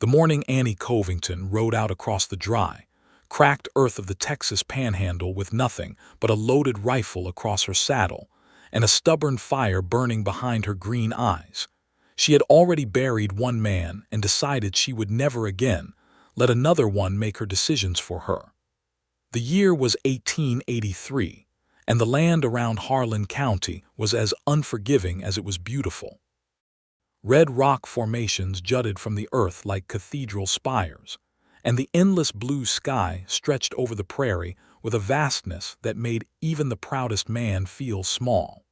The morning Annie Covington rode out across the dry, cracked earth of the Texas Panhandle with nothing but a loaded rifle across her saddle and a stubborn fire burning behind her green eyes. She had already buried one man and decided she would never again let another one make her decisions for her. The year was 1883, and the land around Harlan County was as unforgiving as it was beautiful. Red rock formations jutted from the earth like cathedral spires, and the endless blue sky stretched over the prairie with a vastness that made even the proudest man feel small.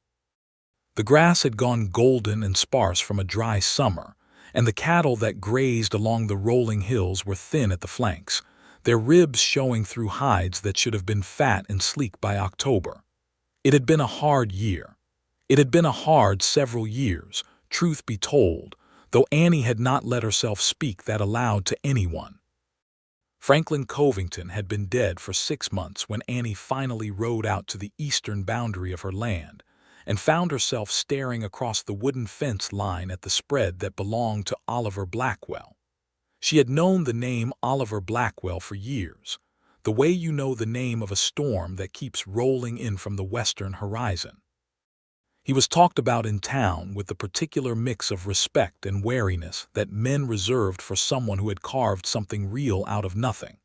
The grass had gone golden and sparse from a dry summer, and the cattle that grazed along the rolling hills were thin at the flanks, their ribs showing through hides that should have been fat and sleek by October. It had been a hard year. It had been a hard several years, truth be told, though Annie had not let herself speak that aloud to anyone. Franklin Covington had been dead for 6 months when Annie finally rode out to the eastern boundary of her land and found herself staring across the wooden fence line at the spread that belonged to Oliver Blackwell. She had known the name Oliver Blackwell for years, the way you know the name of a storm that keeps rolling in from the western horizon. He was talked about in town with the particular mix of respect and wariness that men reserved for someone who had carved something real out of nothing.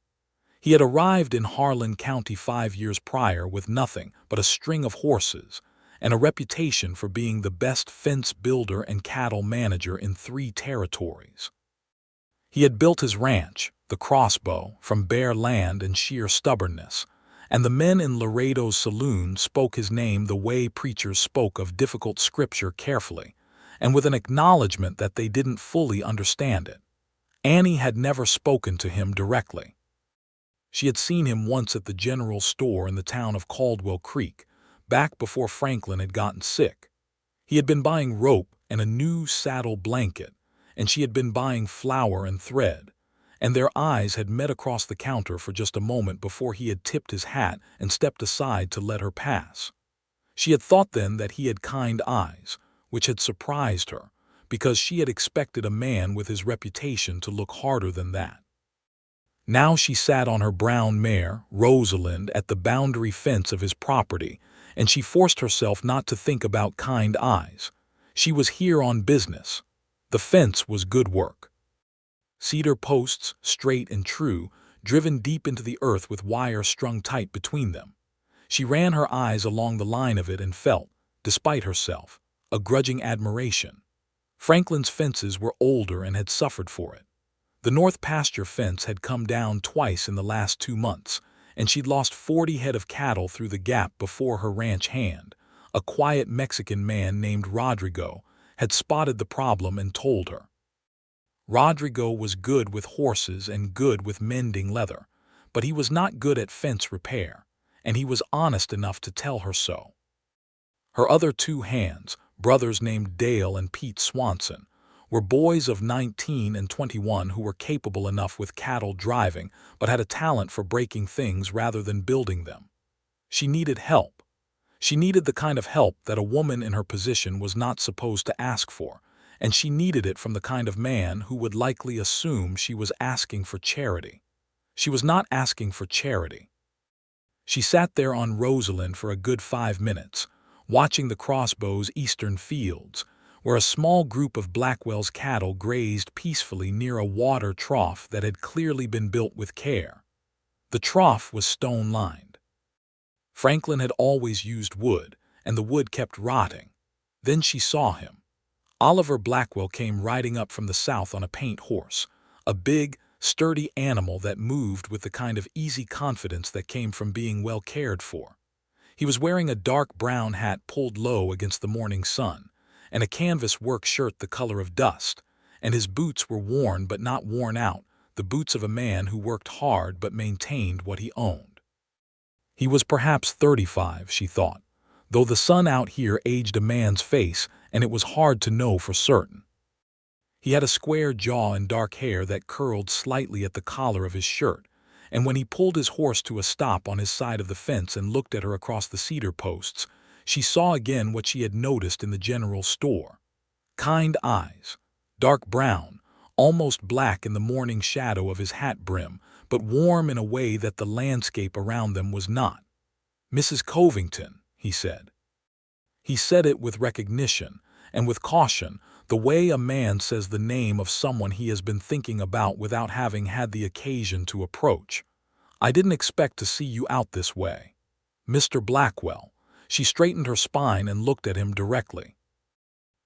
He had arrived in Harlan County 5 years prior with nothing but a string of horses and a reputation for being the best fence builder and cattle manager in 3 territories. He had built his ranch, the Crossbow, from bare land and sheer stubbornness, and the men in Laredo's saloon spoke his name the way preachers spoke of difficult scripture, carefully, and with an acknowledgement that they didn't fully understand it. Annie had never spoken to him directly. She had seen him once at the general store in the town of Caldwell Creek, back before Franklin had gotten sick. He had been buying rope and a new saddle blanket, and she had been buying flour and thread, and their eyes had met across the counter for just a moment before he had tipped his hat and stepped aside to let her pass. She had thought then that he had kind eyes, which had surprised her, because she had expected a man with his reputation to look harder than that. Now she sat on her brown mare, Rosalind, at the boundary fence of his property, and she forced herself not to think about kind eyes. She was here on business. The fence was good work. Cedar posts, straight and true, driven deep into the earth with wire strung tight between them. She ran her eyes along the line of it and felt, despite herself, a grudging admiration. Franklin's fences were older and had suffered for it. The north pasture fence had come down twice in the last 2 months, and she'd lost 40 head of cattle through the gap before her ranch hand. A quiet Mexican man named Rodrigo had spotted the problem and told her. Rodrigo was good with horses and good with mending leather, but he was not good at fence repair, and he was honest enough to tell her so. Her other 2 hands, brothers named Dale and Pete Swanson, were boys of 19 and 21 who were capable enough with cattle driving but had a talent for breaking things rather than building them. She needed help. She needed the kind of help that a woman in her position was not supposed to ask for, and she needed it from the kind of man who would likely assume she was asking for charity. She was not asking for charity. She sat there on Rosalind for a good 5 minutes, watching the Crossbow's eastern fields, where a small group of Blackwell's cattle grazed peacefully near a water trough that had clearly been built with care. The trough was stone-lined. Franklin had always used wood, and the wood kept rotting. Then she saw him. Oliver Blackwell came riding up from the south on a paint horse, a big, sturdy animal that moved with the kind of easy confidence that came from being well cared for. He was wearing a dark brown hat pulled low against the morning sun, and a canvas work shirt the color of dust, and his boots were worn but not worn out, the boots of a man who worked hard but maintained what he owned. He was perhaps 35, she thought, though the sun out here aged a man's face, and it was hard to know for certain. He had a square jaw and dark hair that curled slightly at the collar of his shirt, and when he pulled his horse to a stop on his side of the fence and looked at her across the cedar posts, she saw again what she had noticed in the general store. Kind eyes, dark brown, almost black in the morning shadow of his hat brim, but warm in a way that the landscape around them was not. "Mrs. Covington," he said. He said it with recognition and with caution, the way a man says the name of someone he has been thinking about without having had the occasion to approach. "I didn't expect to see you out this way." "Mr. Blackwell." She straightened her spine and looked at him directly.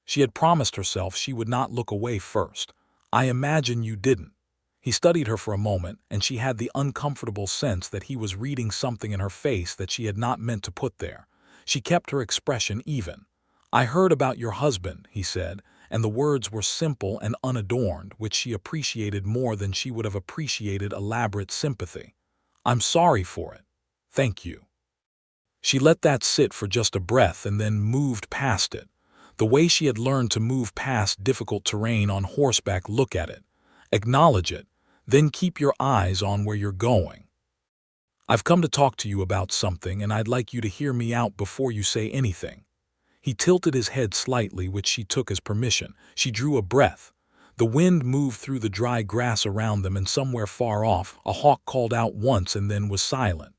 She had promised herself she would not look away first. "I imagine you didn't." He studied her for a moment, and she had the uncomfortable sense that he was reading something in her face that she had not meant to put there. She kept her expression even. "I heard about your husband," he said, and the words were simple and unadorned, which she appreciated more than she would have appreciated elaborate sympathy. "I'm sorry for it." "Thank you." She let that sit for just a breath and then moved past it. The way she had learned to move past difficult terrain on horseback. Look at it. Acknowledge it. Then keep your eyes on where you're going. "I've come to talk to you about something, and I'd like you to hear me out before you say anything." He tilted his head slightly, which she took as permission. She drew a breath. The wind moved through the dry grass around them, and somewhere far off, a hawk called out once and then was silent.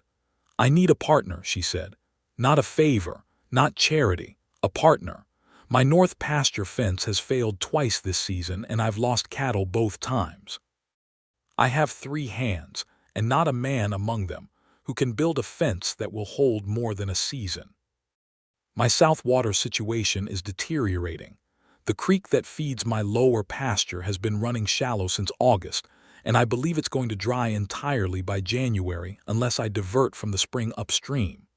"I need a partner," she said. "Not a favor, not charity, a partner. My north pasture fence has failed twice this season, and I've lost cattle both times. I have 3 hands, and not a man among them, who can build a fence that will hold more than a season. My south water situation is deteriorating. The creek that feeds my lower pasture has been running shallow since August, and I believe it's going to dry entirely by January unless I divert from the spring upstream.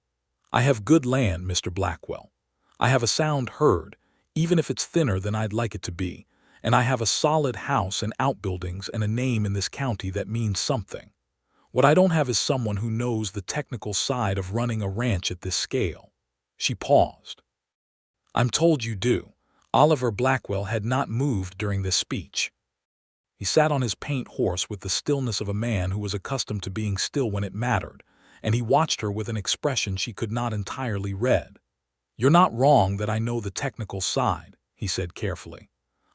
I have good land, Mr. Blackwell. I have a sound herd, even if it's thinner than I'd like it to be, and I have a solid house and outbuildings and a name in this county that means something. What I don't have is someone who knows the technical side of running a ranch at this scale." She paused. "I'm told you do." Oliver Blackwell had not moved during this speech. He sat on his paint horse with the stillness of a man who was accustomed to being still when it mattered, and he watched her with an expression she could not entirely read. "You're not wrong that I know the technical side," he said carefully.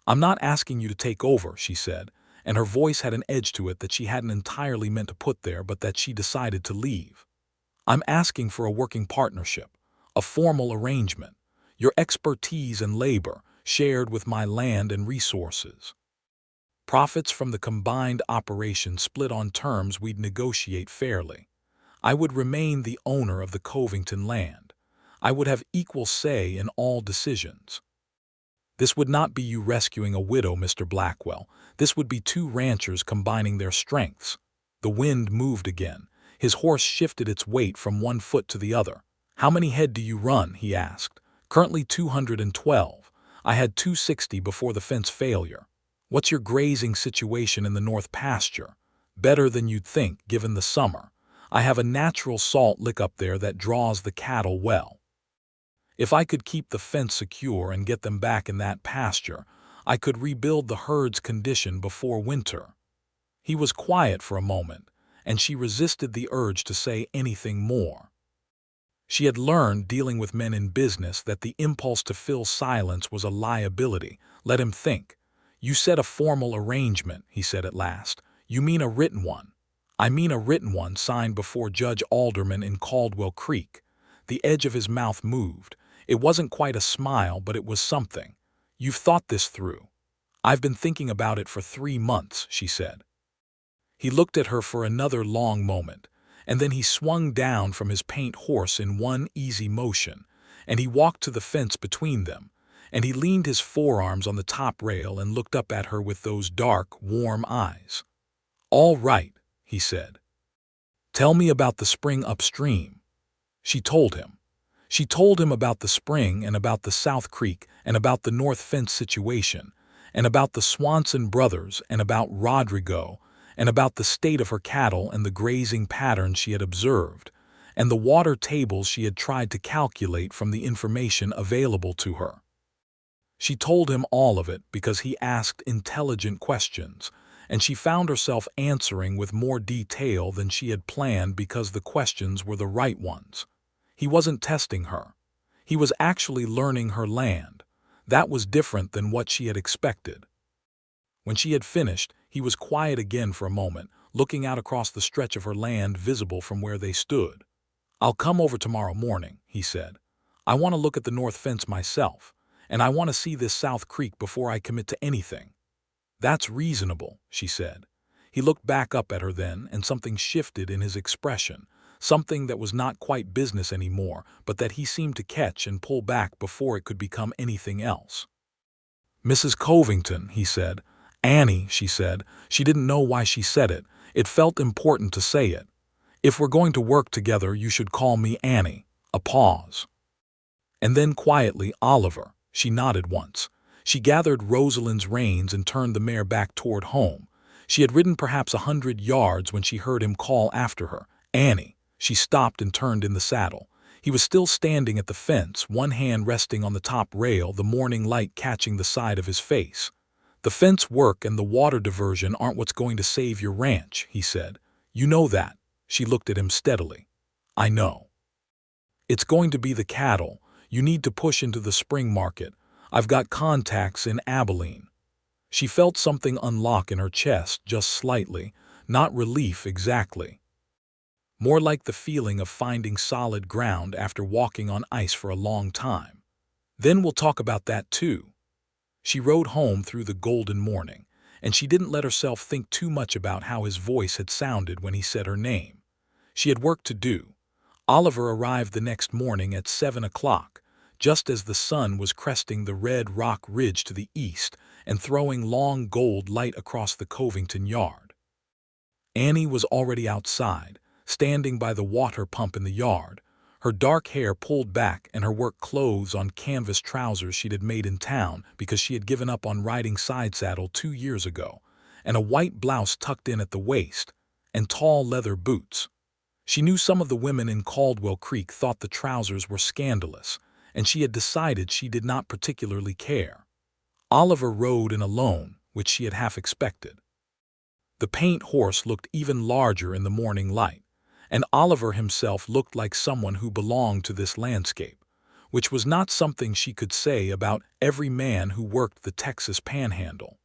"I'm not asking you to take over," she said, and her voice had an edge to it that she hadn't entirely meant to put there but that she decided to leave. "I'm asking for a working partnership, a formal arrangement, your expertise and labor shared with my land and resources. Profits from the combined operation split on terms we'd negotiate fairly. I would remain the owner of the Covington land. I would have equal say in all decisions. This would not be you rescuing a widow, Mr. Blackwell. This would be 2 ranchers combining their strengths." The wind moved again. His horse shifted its weight from one foot to the other. "How many head do you run?" he asked. "Currently 212. I had 260 before the fence failure." "What's your grazing situation in the north pasture?" "Better than you'd think, given the summer. I have a natural salt lick up there that draws the cattle well. If I could keep the fence secure and get them back in that pasture, I could rebuild the herd's condition before winter." He was quiet for a moment, and she resisted the urge to say anything more. She had learned, dealing with men in business, that the impulse to fill silence was a liability. Let him think. "You said a formal arrangement," he said at last. "You mean a written one?" "I mean a written one signed before Judge Alderman in Caldwell Creek." The edge of his mouth moved. It wasn't quite a smile, but it was something. "You've thought this through." "I've been thinking about it for 3 months," she said. He looked at her for another long moment, and then he swung down from his paint horse in one easy motion, and he walked to the fence between them, and he leaned his forearms on the top rail and looked up at her with those dark, warm eyes. "All right," he said. "Tell me about the spring upstream." She told him. She told him about the spring and about the South Creek and about the North Fence situation and about the Swanson brothers and about Rodrigo and about the state of her cattle and the grazing patterns she had observed and the water tables she had tried to calculate from the information available to her. She told him all of it because he asked intelligent questions, and she found herself answering with more detail than she had planned because the questions were the right ones. He wasn't testing her. He was actually learning her land. That was different than what she had expected. When she had finished, he was quiet again for a moment, looking out across the stretch of her land visible from where they stood. "I'll come over tomorrow morning," he said. "I want to look at the north fence myself, and I want to see this South Creek before I commit to anything." "That's reasonable," she said. He looked back up at her then, and something shifted in his expression, something that was not quite business anymore, but that he seemed to catch and pull back before it could become anything else. "Mrs. Covington," he said. "Annie," she said. She didn't know why she said it. It felt important to say it. "If we're going to work together, you should call me Annie." A pause. And then quietly, "Oliver." She nodded once. She gathered Rosalind's reins and turned the mare back toward home. She had ridden perhaps 100 yards when she heard him call after her, "Annie." She stopped and turned in the saddle. He was still standing at the fence, one hand resting on the top rail, the morning light catching the side of his face. "The fence work and the water diversion aren't what's going to save your ranch," he said. "You know that." She looked at him steadily. "I know. It's going to be the cattle. You need to push into the spring market. I've got contacts in Abilene." She felt something unlock in her chest just slightly, not relief exactly. More like the feeling of finding solid ground after walking on ice for a long time. "Then we'll talk about that too." She rode home through the golden morning, and she didn't let herself think too much about how his voice had sounded when he said her name. She had work to do. Oliver arrived the next morning at 7 o'clock, just as the sun was cresting the red rock ridge to the east and throwing long gold light across the Covington yard. Annie was already outside, standing by the water pump in the yard, her dark hair pulled back and her work clothes on canvas trousers she'd had made in town because she had given up on riding side saddle 2 years ago, and a white blouse tucked in at the waist, and tall leather boots. She knew some of the women in Caldwell Creek thought the trousers were scandalous, and she had decided she did not particularly care. Oliver rode in alone, which she had half expected. The paint horse looked even larger in the morning light, and Oliver himself looked like someone who belonged to this landscape, which was not something she could say about every man who worked the Texas Panhandle.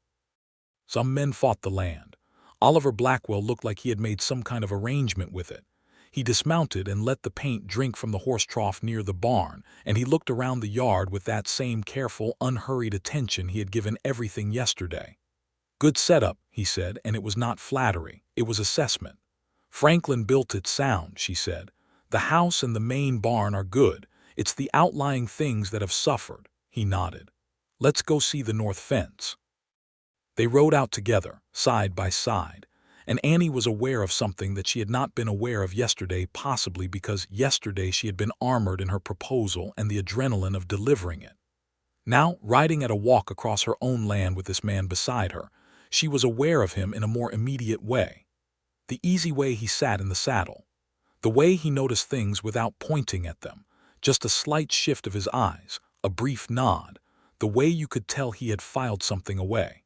Some men fought the land. Oliver Blackwell looked like he had made some kind of arrangement with it. He dismounted and let the paint drink from the horse trough near the barn, and he looked around the yard with that same careful, unhurried attention he had given everything yesterday. "Good setup," he said, and it was not flattery, it was assessment. "Franklin built it sound," she said. "The house and the main barn are good. It's the outlying things that have suffered." He nodded. "Let's go see the north fence." They rode out together, side by side, and Annie was aware of something that she had not been aware of yesterday, possibly because yesterday she had been armored in her proposal and the adrenaline of delivering it. Now, riding at a walk across her own land with this man beside her, she was aware of him in a more immediate way. The easy way he sat in the saddle. The way he noticed things without pointing at them, just a slight shift of his eyes, a brief nod, the way you could tell he had filed something away.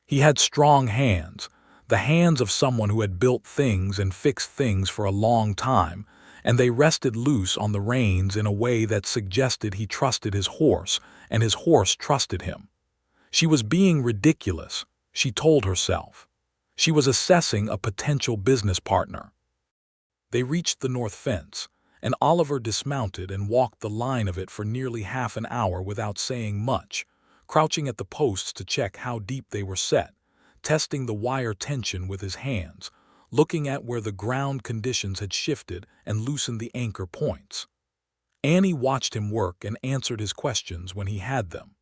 He had strong hands, the hands of someone who had built things and fixed things for a long time, and they rested loose on the reins in a way that suggested he trusted his horse, and his horse trusted him. She was being ridiculous, she told herself. She was assessing a potential business partner. They reached the north fence, and Oliver dismounted and walked the line of it for nearly half an hour without saying much, crouching at the posts to check how deep they were set, testing the wire tension with his hands, looking at where the ground conditions had shifted and loosened the anchor points. Annie watched him work and answered his questions when he had them.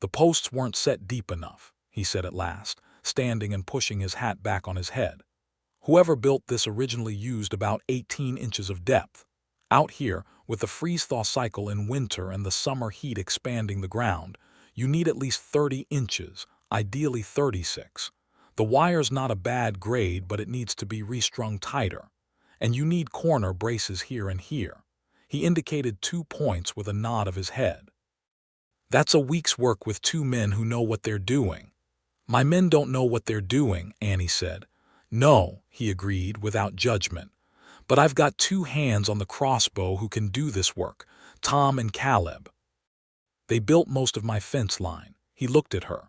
"The posts weren't set deep enough," he said at last, standing and pushing his hat back on his head. "Whoever built this originally used about 18 inches of depth. Out here, with the freeze-thaw cycle in winter and the summer heat expanding the ground, you need at least 30 inches, ideally 36. The wire's not a bad grade, but it needs to be restrung tighter. And you need corner braces here and here." He indicated 2 points with a nod of his head. "That's a week's work with 2 men who know what they're doing." "My men don't know what they're doing," Annie said. "No," he agreed without judgment. "But I've got 2 hands on the crossbow who can do this work, Tom and Caleb. They built most of my fence line." He looked at her.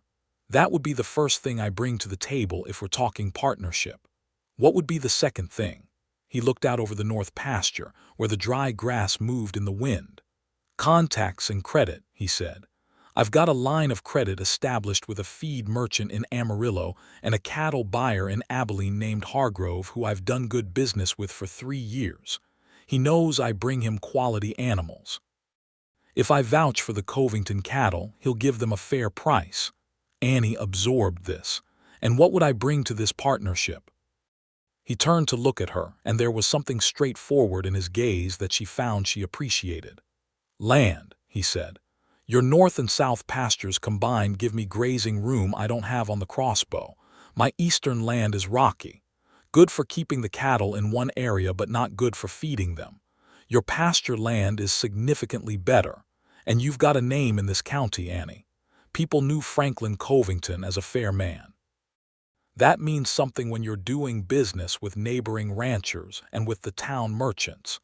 That would be the first thing I bring to the table if we're talking partnership. What would be the second thing? He looked out over the north pasture, where the dry grass moved in the wind. Contacts and credit, he said. I've got a line of credit established with a feed merchant in Amarillo and a cattle buyer in Abilene named Hargrove who I've done good business with for 3 years. He knows I bring him quality animals. If I vouch for the Covington cattle, he'll give them a fair price. Annie absorbed this. And what would I bring to this partnership? He turned to look at her, and there was something straightforward in his gaze that she found she appreciated. Land, he said. Your north and south pastures combined give me grazing room I don't have on the crossbow. My eastern land is rocky. Good for keeping the cattle in one area but not good for feeding them. Your pasture land is significantly better. And you've got a name in this county, Annie. People knew Franklin Covington as a fair man. That means something when you're doing business with neighboring ranchers and with the town merchants.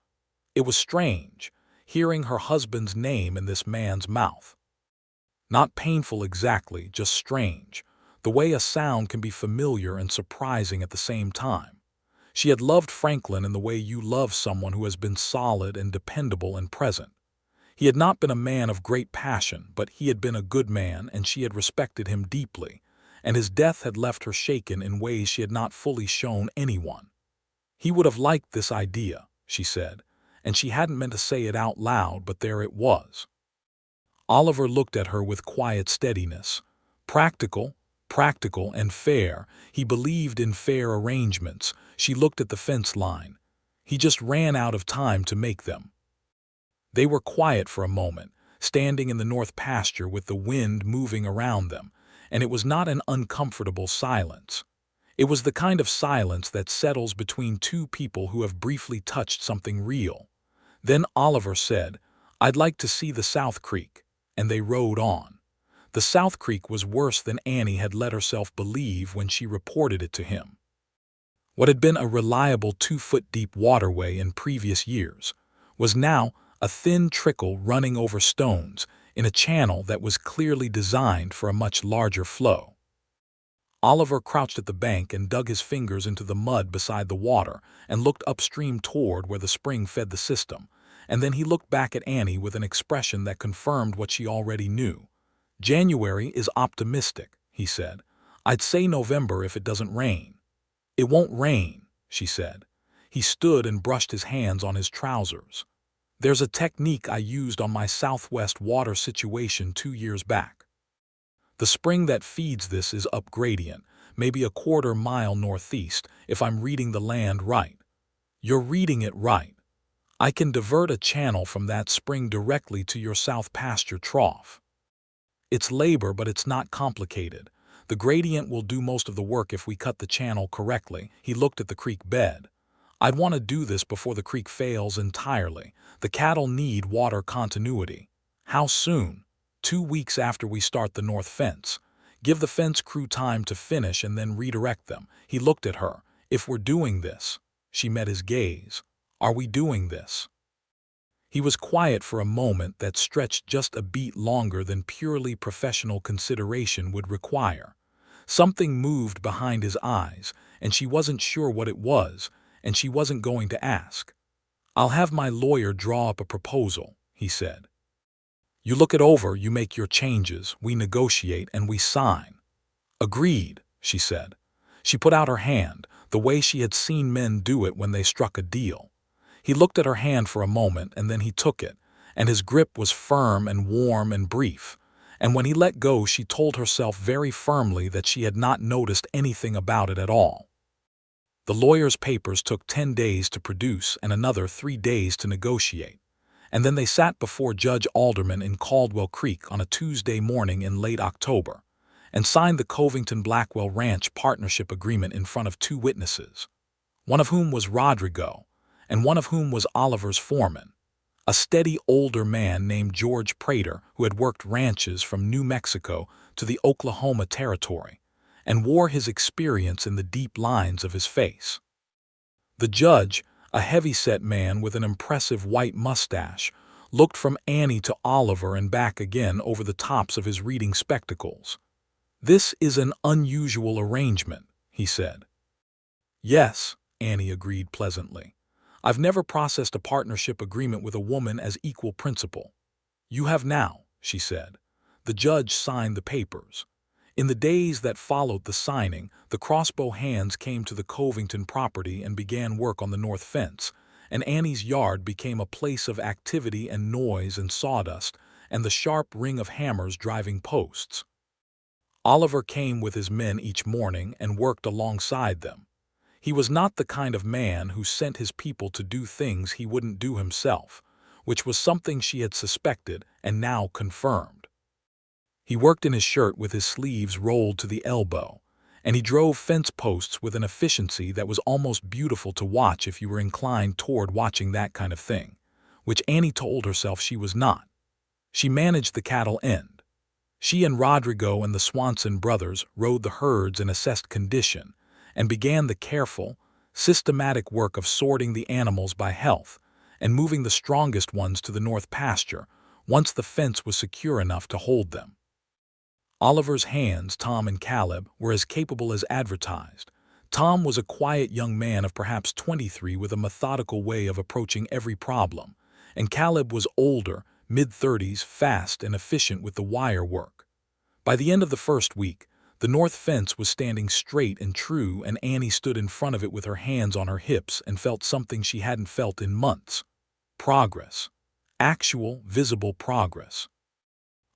It was strange, hearing her husband's name in this man's mouth. Not painful exactly, just strange, the way a sound can be familiar and surprising at the same time. She had loved Franklin in the way you love someone who has been solid and dependable and present. He had not been a man of great passion, but he had been a good man and she had respected him deeply, and his death had left her shaken in ways she had not fully shown anyone. He would have liked this idea, she said, and she hadn't meant to say it out loud, but there it was. Oliver looked at her with quiet steadiness. Practical, and fair. He believed in fair arrangements. She looked at the fence line. He just ran out of time to make them. They were quiet for a moment, standing in the north pasture with the wind moving around them, and it was not an uncomfortable silence. It was the kind of silence that settles between two people who have briefly touched something real. Then Oliver said, "I'd like to see the South Creek," and they rode on. The South Creek was worse than Annie had let herself believe when she reported it to him. What had been a reliable 2-foot-deep waterway in previous years was now a thin trickle running over stones in a channel that was clearly designed for a much larger flow. Oliver crouched at the bank and dug his fingers into the mud beside the water and looked upstream toward where the spring fed the system, and then he looked back at Annie with an expression that confirmed what she already knew. "January is optimistic," he said. "I'd say November if it doesn't rain." "It won't rain," she said. He stood and brushed his hands on his trousers. "There's a technique I used on my southwest water situation 2 years back. The spring that feeds this is up gradient, maybe a 1/4 mile northeast, if I'm reading the land right." "You're reading it right. I can divert a channel from that spring directly to your south pasture trough. It's labor, but it's not complicated. The gradient will do most of the work if we cut the channel correctly." He looked at the creek bed. "I'd want to do this before the creek fails entirely. The cattle need water continuity." "How soon?" 2 weeks after we start the north fence. Give the fence crew time to finish and then redirect them." He looked at her. "If we're doing this." She met his gaze. "Are we doing this?" He was quiet for a moment that stretched just a beat longer than purely professional consideration would require. Something moved behind his eyes, and she wasn't sure what it was, and she wasn't going to ask. "I'll have my lawyer draw up a proposal," he said. "You look it over, you make your changes, we negotiate, and we sign." "Agreed," she said. She put out her hand, the way she had seen men do it when they struck a deal. He looked at her hand for a moment, and then he took it, and his grip was firm and warm and brief. And when he let go, she told herself very firmly that she had not noticed anything about it at all. The lawyer's papers took 10 days to produce and another 3 days to negotiate. And then they sat before Judge Alderman in Caldwell Creek on a Tuesday morning in late October, and signed the Covington-Blackwell Ranch Partnership Agreement in front of 2 witnesses, one of whom was Rodrigo, and one of whom was Oliver's foreman, a steady older man named George Prater who had worked ranches from New Mexico to the Oklahoma Territory, and wore his experience in the deep lines of his face. The judge, a heavy-set man with an impressive white mustache, looked from Annie to Oliver and back again over the tops of his reading spectacles. "This is an unusual arrangement," he said. "Yes," Annie agreed pleasantly. "I've never processed a partnership agreement with a woman as equal principal." "You have now," she said. The judge signed the papers. In the days that followed the signing, the Crossbow hands came to the Covington property and began work on the north fence, and Annie's yard became a place of activity and noise and sawdust, and the sharp ring of hammers driving posts. Oliver came with his men each morning and worked alongside them. He was not the kind of man who sent his people to do things he wouldn't do himself, which was something she had suspected and now confirmed. He worked in his shirt with his sleeves rolled to the elbow, and he drove fence posts with an efficiency that was almost beautiful to watch if you were inclined toward watching that kind of thing, which Annie told herself she was not. She managed the cattle end. She and Rodrigo and the Swanson brothers rode the herds and assessed condition, and began the careful, systematic work of sorting the animals by health and moving the strongest ones to the north pasture once the fence was secure enough to hold them. Oliver's hands, Tom and Caleb, were as capable as advertised. Tom was a quiet young man of perhaps 23 with a methodical way of approaching every problem, and Caleb was older, mid-30s, fast and efficient with the wire work. By the end of the first week, the north fence was standing straight and true, and Annie stood in front of it with her hands on her hips and felt something she hadn't felt in months. Progress. Actual, visible progress.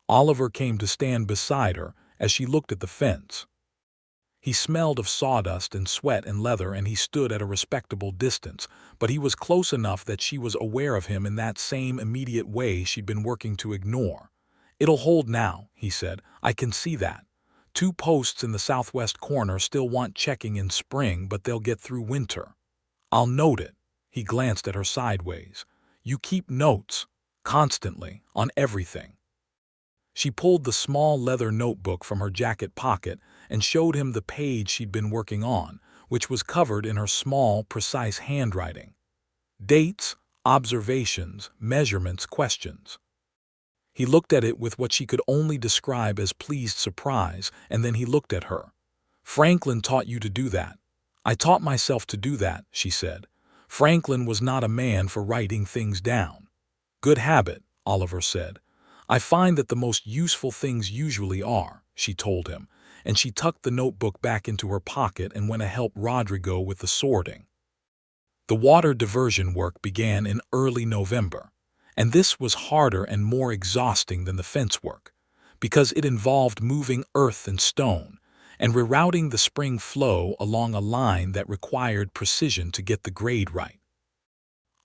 Oliver came to stand beside her as she looked at the fence. He smelled of sawdust and sweat and leather, and he stood at a respectable distance, but he was close enough that she was aware of him in that same immediate way she'd been working to ignore. "It'll hold now," he said. "I can see that. 2 posts in the southwest corner still want checking in spring, but they'll get through winter. I'll note it." He glanced at her sideways. "You keep notes, constantly, on everything." She pulled the small leather notebook from her jacket pocket and showed him the page she'd been working on, which was covered in her small, precise handwriting. Dates, observations, measurements, questions. He looked at it with what she could only describe as pleased surprise, and then he looked at her. "Franklin taught you to do that." "I taught myself to do that," she said. "Franklin was not a man for writing things down." "Good habit," Oliver said. "I find that the most useful things usually are," she told him, and she tucked the notebook back into her pocket and went to help Rodrigo with the sorting. The water diversion work began in early November, and this was harder and more exhausting than the fence work, because it involved moving earth and stone and rerouting the spring flow along a line that required precision to get the grade right.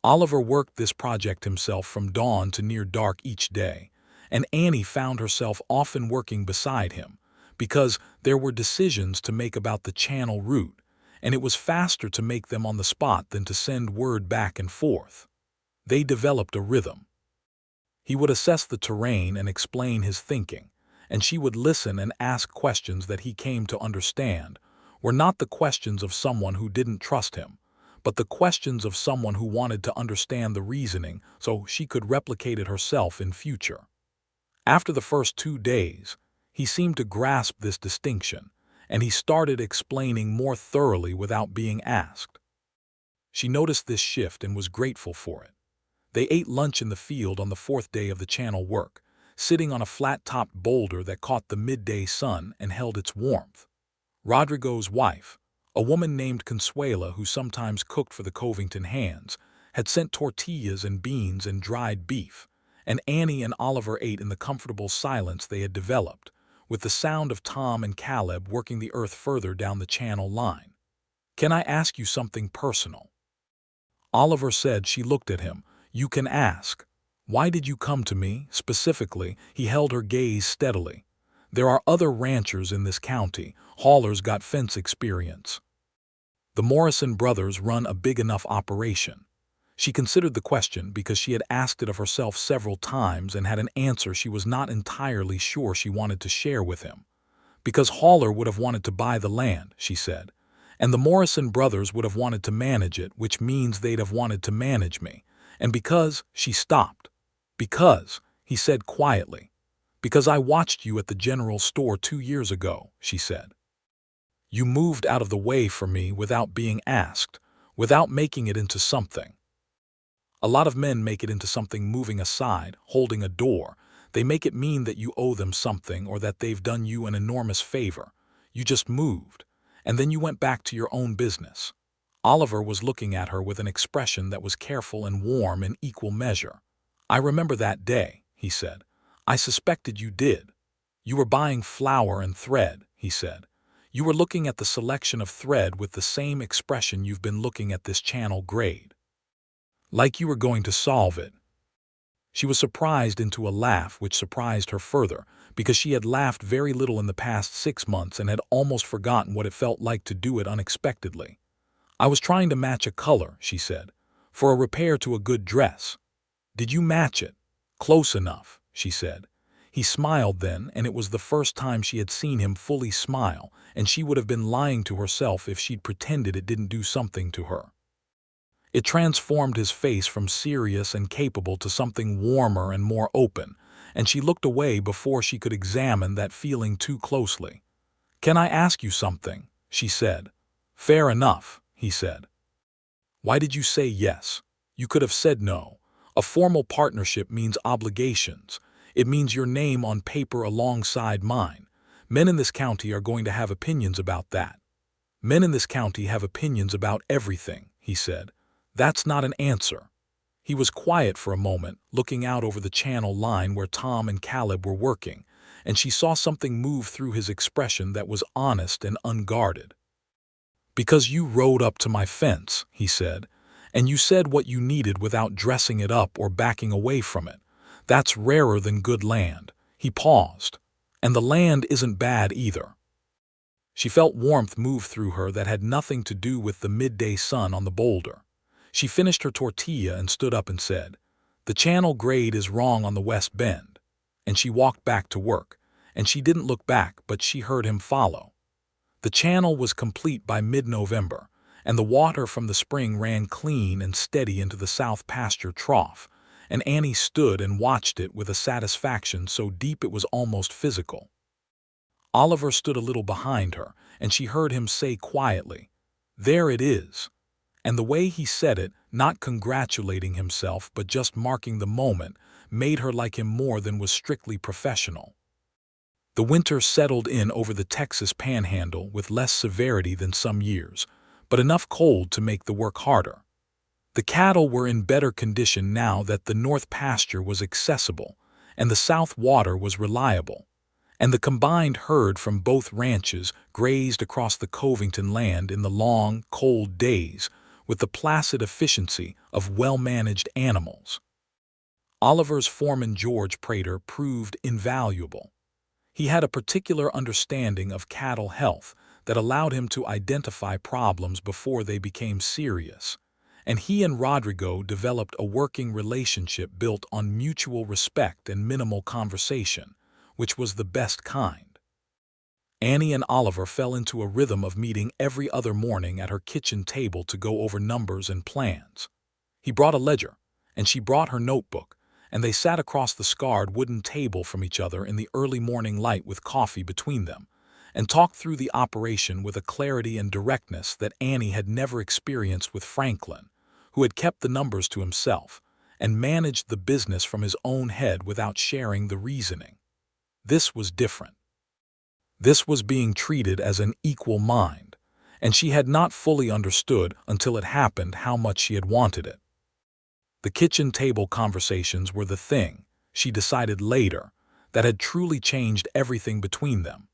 Oliver worked this project himself from dawn to near dark each day, and Annie found herself often working beside him, because there were decisions to make about the channel route, and it was faster to make them on the spot than to send word back and forth. They developed a rhythm. He would assess the terrain and explain his thinking, and she would listen and ask questions that he came to understand were not the questions of someone who didn't trust him, but the questions of someone who wanted to understand the reasoning so she could replicate it herself in future. After the first 2 days, he seemed to grasp this distinction, and he started explaining more thoroughly without being asked. She noticed this shift and was grateful for it. They ate lunch in the field on the 4th day of the channel work, sitting on a flat-topped boulder that caught the midday sun and held its warmth. Rodrigo's wife, a woman named Consuela who sometimes cooked for the Covington hands, had sent tortillas and beans and dried beef, and Annie and Oliver ate in the comfortable silence they had developed, with the sound of Tom and Caleb working the earth further down the channel line. "Can I ask you something personal?" Oliver said. She looked at him. "You can ask. Why did you come to me, specifically?" He held her gaze steadily. "There are other ranchers in this county. Haulers got fence experience. The Morrison brothers run a big enough operation." She considered the question because she had asked it of herself several times and had an answer she was not entirely sure she wanted to share with him. "Because Hauler would have wanted to buy the land," she said, "and the Morrison brothers would have wanted to manage it, which means they'd have wanted to manage me. And because," she stopped. "Because," he said quietly, Because I watched you at the general store 2 years ago, she said. You moved out of the way for me without being asked, without making it into something. A lot of men make it into something moving aside, holding a door. They make it mean that you owe them something or that they've done you an enormous favor. You just moved, and then you went back to your own business. Oliver was looking at her with an expression that was careful and warm in equal measure. I remember that day, he said. I suspected you did. You were buying flour and thread, he said. You were looking at the selection of thread with the same expression you've been looking at this channel grade. Like you were going to solve it. She was surprised into a laugh which surprised her further, because she had laughed very little in the past 6 months and had almost forgotten what it felt like to do it unexpectedly. I was trying to match a color, she said, for a repair to a good dress. Did you match it? Close enough, she said. He smiled then, and it was the first time she had seen him fully smile, and she would have been lying to herself if she'd pretended it didn't do something to her. It transformed his face from serious and capable to something warmer and more open, and she looked away before she could examine that feeling too closely. Can I ask you something? She said. Fair enough, he said. Why did you say yes? You could have said no. A formal partnership means obligations. It means your name on paper alongside mine. Men in this county are going to have opinions about that. Men in this county have opinions about everything, he said. That's not an answer. He was quiet for a moment, looking out over the channel line where Tom and Caleb were working, and she saw something move through his expression that was honest and unguarded. Because you rode up to my fence, he said, and you said what you needed without dressing it up or backing away from it. That's rarer than good land. He paused. And the land isn't bad either. She felt warmth move through her that had nothing to do with the midday sun on the boulder. She finished her tortilla and stood up and said, The channel grade is wrong on the west bend. And she walked back to work, and she didn't look back, but she heard him follow. The channel was complete by mid-November, and the water from the spring ran clean and steady into the south pasture trough, and Annie stood and watched it with a satisfaction so deep it was almost physical. Oliver stood a little behind her, and she heard him say quietly, There it is. And the way he said it, not congratulating himself but just marking the moment, made her like him more than was strictly professional. The winter settled in over the Texas Panhandle with less severity than some years, but enough cold to make the work harder. The cattle were in better condition now that the north pasture was accessible and the south water was reliable, and the combined herd from both ranches grazed across the Covington land in the long, cold days with the placid efficiency of well-managed animals. Oliver's foreman George Prater proved invaluable. He had a particular understanding of cattle health that allowed him to identify problems before they became serious, and he and Rodrigo developed a working relationship built on mutual respect and minimal conversation, which was the best kind. Annie and Oliver fell into a rhythm of meeting every other morning at her kitchen table to go over numbers and plans. He brought a ledger, and she brought her notebook, and they sat across the scarred wooden table from each other in the early morning light with coffee between them, and talked through the operation with a clarity and directness that Annie had never experienced with Franklin, who had kept the numbers to himself and managed the business from his own head without sharing the reasoning. This was different. This was being treated as an equal mind, and she had not fully understood until it happened how much she had wanted it. The kitchen table conversations were the thing, she decided later, that had truly changed everything between them.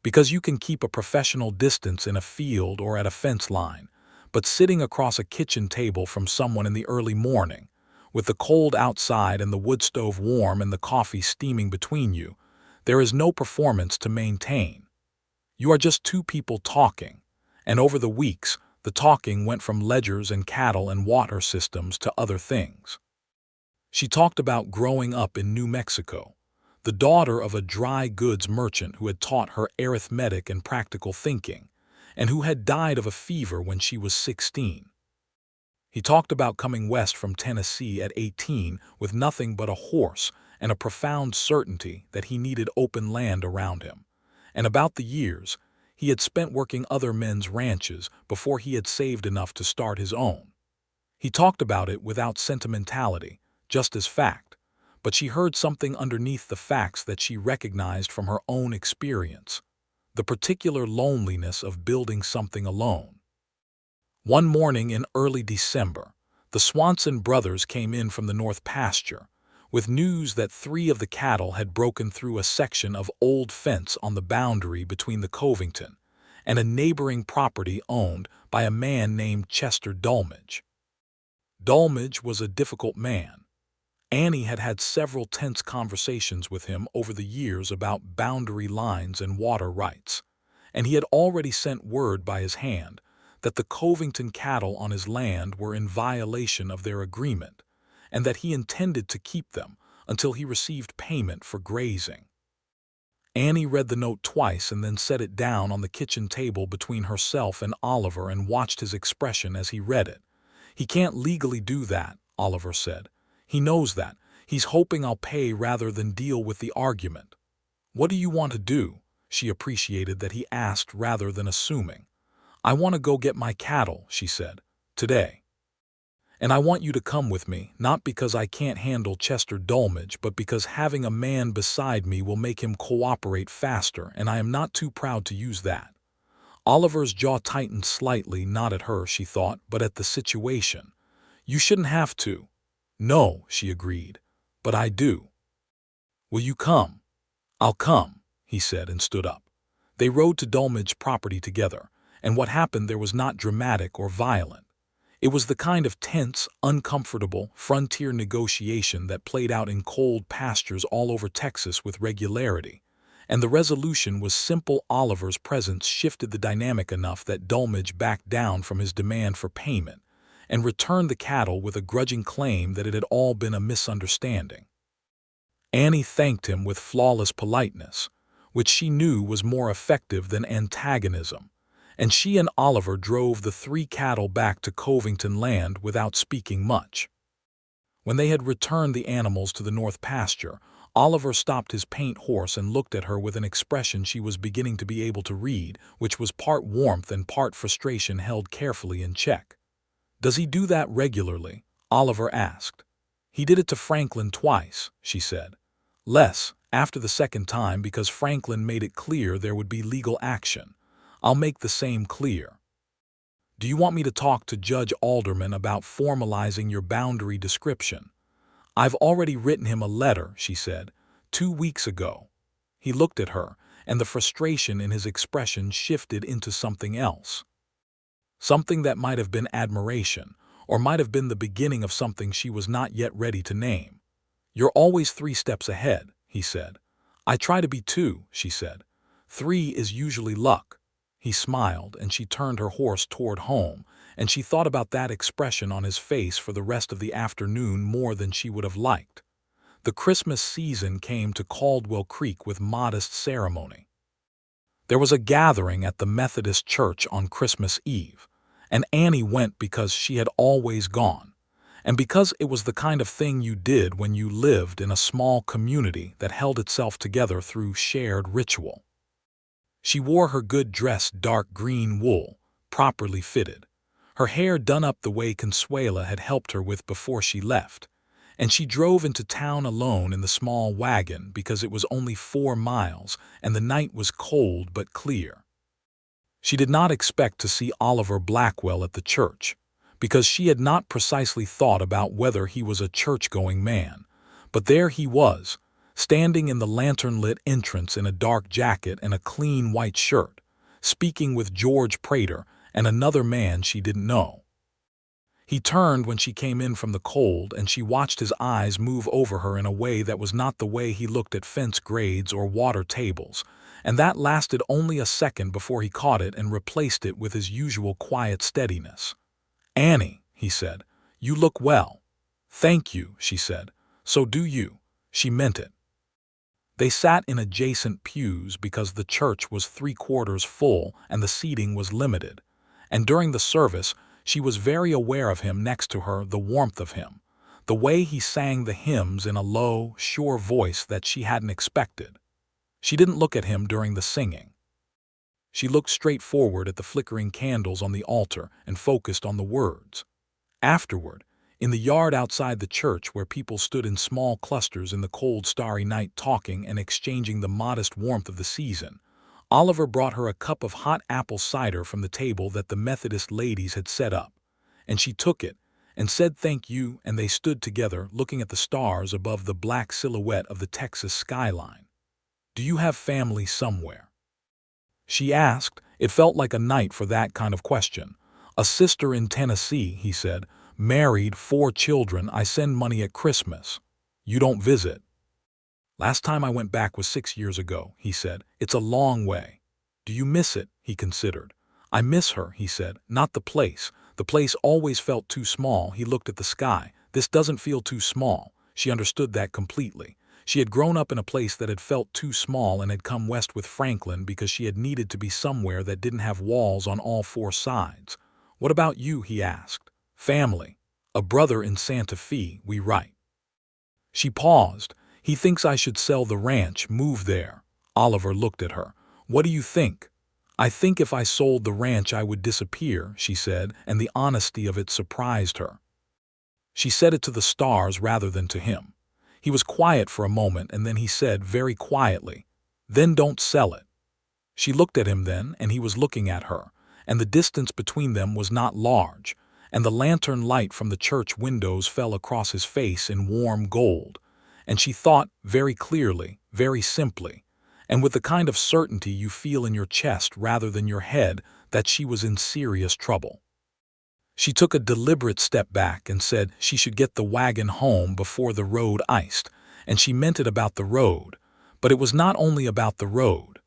Because you can keep a professional distance in a field or at a fence line, but sitting across a kitchen table from someone in the early morning, with the cold outside and the wood stove warm and the coffee steaming between you, there is no performance to maintain. You are just two people talking, and over the weeks, the talking went from ledgers and cattle and water systems to other things. She talked about growing up in New Mexico, the daughter of a dry goods merchant who had taught her arithmetic and practical thinking, and who had died of a fever when she was 16. He talked about coming west from Tennessee at 18 with nothing but a horse and a profound certainty that he needed open land around him. And about the years he had spent working other men's ranches before he had saved enough to start his own. He talked about it without sentimentality, just as fact, but she heard something underneath the facts that she recognized from her own experience, the particular loneliness of building something alone. One morning in early December, the Swanson brothers came in from the north pasture with news that 3 of the cattle had broken through a section of old fence on the boundary between the Covington and a neighboring property owned by a man named Chester Dulmage. Dulmage was a difficult man. Annie had had several tense conversations with him over the years about boundary lines and water rights, and he had already sent word by his hand that the Covington cattle on his land were in violation of their agreement, and that he intended to keep them until he received payment for grazing. Annie read the note twice and then set it down on the kitchen table between herself and Oliver and watched his expression as he read it. "He can't legally do that," Oliver said. "He knows that. He's hoping I'll pay rather than deal with the argument." "What do you want to do?" She appreciated that he asked rather than assuming. "I want to go get my cattle," she said, "today. And I want you to come with me, not because I can't handle Chester Dulmage, but because having a man beside me will make him cooperate faster, and I am not too proud to use that." Oliver's jaw tightened slightly, not at her, she thought, but at the situation. "You shouldn't have to." "No," she agreed, "but I do." "Will you come?" "I'll come," he said and stood up. They rode to Dulmage's property together, and what happened there was not dramatic or violent. It was the kind of tense, uncomfortable, frontier negotiation that played out in cold pastures all over Texas with regularity, and the resolution was simple. Oliver's presence shifted the dynamic enough that Dulmage backed down from his demand for payment and returned the cattle with a grudging claim that it had all been a misunderstanding. Annie thanked him with flawless politeness, which she knew was more effective than antagonism, and she and Oliver drove the 3 cattle back to Covington land without speaking much. When they had returned the animals to the north pasture, Oliver stopped his paint horse and looked at her with an expression she was beginning to be able to read, which was part warmth and part frustration held carefully in check. "Does he do that regularly?" Oliver asked. "He did it to Franklin twice," she said. "Less, after the second time, because Franklin made it clear there would be legal action. I'll make the same clear." "Do you want me to talk to Judge Alderman about formalizing your boundary description?" "I've already written him a letter," she said, 2 weeks ago." He looked at her, and the frustration in his expression shifted into something else. Something that might have been admiration, or might have been the beginning of something she was not yet ready to name. "You're always 3 steps ahead," he said. "I try to be 2, she said. 3 is usually luck." He smiled, and she turned her horse toward home, and she thought about that expression on his face for the rest of the afternoon more than she would have liked. The Christmas season came to Caldwell Creek with modest ceremony. There was a gathering at the Methodist church on Christmas Eve, and Annie went because she had always gone, and because it was the kind of thing you did when you lived in a small community that held itself together through shared ritual. She wore her good-dressed dark green wool, properly fitted, her hair done up the way Consuela had helped her with before she left, and she drove into town alone in the small wagon because it was only 4 miles and the night was cold but clear. She did not expect to see Oliver Blackwell at the church, because she had not precisely thought about whether he was a church-going man, but there he was, standing in the lantern-lit entrance in a dark jacket and a clean white shirt, speaking with George Prater and another man she didn't know. He turned when she came in from the cold, and she watched his eyes move over her in a way that was not the way he looked at fence grades or water tables, and that lasted only a second before he caught it and replaced it with his usual quiet steadiness. "Annie," he said, "you look well." "Thank you," she said. "So do you." She meant it. They sat in adjacent pews because the church was 3/4 full and the seating was limited, and during the service she was very aware of him next to her, the warmth of him, the way he sang the hymns in a low, sure voice that she hadn't expected. She didn't look at him during the singing. She looked straight forward at the flickering candles on the altar and focused on the words. Afterward, in the yard outside the church where people stood in small clusters in the cold, starry night talking and exchanging the modest warmth of the season, Oliver brought her a cup of hot apple cider from the table that the Methodist ladies had set up, and she took it and said thank you, and they stood together looking at the stars above the black silhouette of the Texas skyline. "Do you have family somewhere?" she asked. It felt like a night for that kind of question. "A sister in Tennessee," he said. "Married, 4 children. I send money at Christmas. You don't visit." "Last time I went back was 6 years ago," he said. "It's a long way." "Do you miss it?" he considered. "I miss her," he said. "Not the place. The place always felt too small." He looked at the sky. "This doesn't feel too small." She understood that completely. She had grown up in a place that had felt too small and had come west with Franklin because she had needed to be somewhere that didn't have walls on all 4 sides. "What about you?" he asked. "Family. A brother in Santa Fe, we write." She paused. "He thinks I should sell the ranch, move there." Oliver looked at her. "What do you think?" "I think if I sold the ranch I would disappear," she said, and the honesty of it surprised her. She said it to the stars rather than to him. He was quiet for a moment, and then he said very quietly, "Then don't sell it." She looked at him then, and he was looking at her, and the distance between them was not large, and the lantern light from the church windows fell across his face in warm gold, and she thought very clearly, very simply, and with the kind of certainty you feel in your chest rather than your head, that she was in serious trouble. She took a deliberate step back and said she should get the wagon home before the road iced, and she meant it about the road, but it was not only about the road.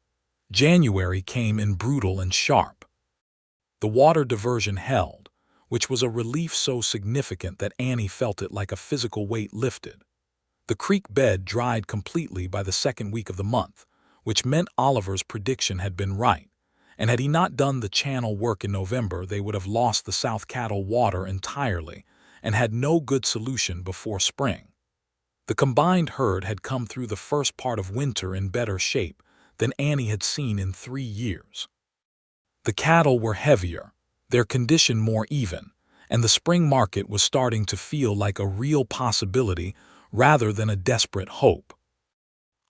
January came in brutal and sharp. The water diversion held, which was a relief so significant that Annie felt it like a physical weight lifted. The creek bed dried completely by the 2nd week of the month, which meant Oliver's prediction had been right, and had he not done the channel work in November, they would have lost the South Cattle water entirely and had no good solution before spring. The combined herd had come through the first part of winter in better shape than Annie had seen in 3 years. The cattle were heavier, their condition more even, and the spring market was starting to feel like a real possibility rather than a desperate hope.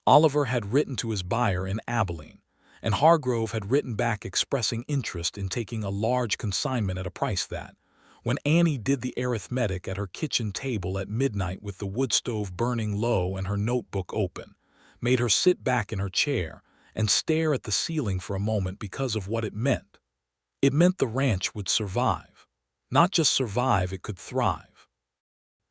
Oliver had written to his buyer in Abilene, and Hargrove had written back expressing interest in taking a large consignment at a price that, when Annie did the arithmetic at her kitchen table at midnight with the wood stove burning low and her notebook open, made her sit back in her chair and stare at the ceiling for a moment because of what it meant. It meant the ranch would survive. Not just survive, it could thrive.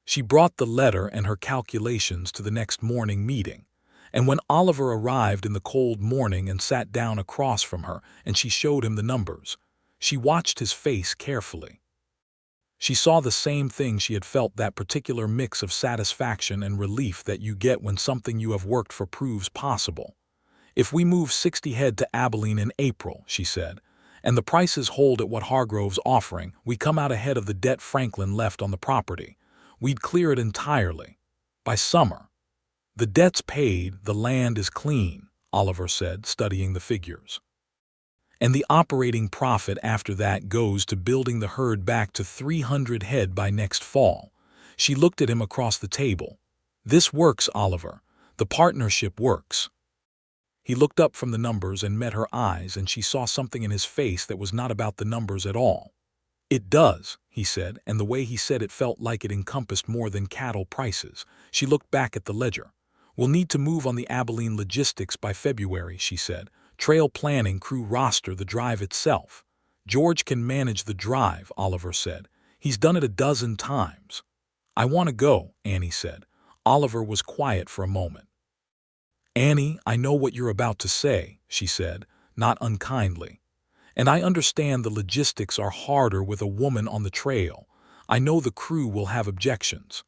She brought the letter and her calculations to the next morning meeting, and when Oliver arrived in the cold morning and sat down across from her and she showed him the numbers, she watched his face carefully. She saw the same thing she had felt, that particular mix of satisfaction and relief that you get when something you have worked for proves possible. "If we move 60 head to Abilene in April," she said, "and the prices hold at what Hargrove's offering, we come out ahead of the debt Franklin left on the property. We'd clear it entirely. By summer. The debt's paid, the land is clean," Oliver said, studying the figures. "And the operating profit after that goes to building the herd back to 300 head by next fall." She looked at him across the table. "This works, Oliver. The partnership works." He looked up from the numbers and met her eyes, and she saw something in his face that was not about the numbers at all. "It does," he said, and the way he said it felt like it encompassed more than cattle prices. She looked back at the ledger. "We'll need to move on the Abilene logistics by February," she said. "Trail planning, crew roster, the drive itself." "George can manage the drive," Oliver said. "He's done it a dozen times." "I want to go," Annie said. Oliver was quiet for a moment. "Annie, I know what you're about to say," she said, not unkindly. "And I understand the logistics are harder with a woman on the trail. I know the crew will have objections.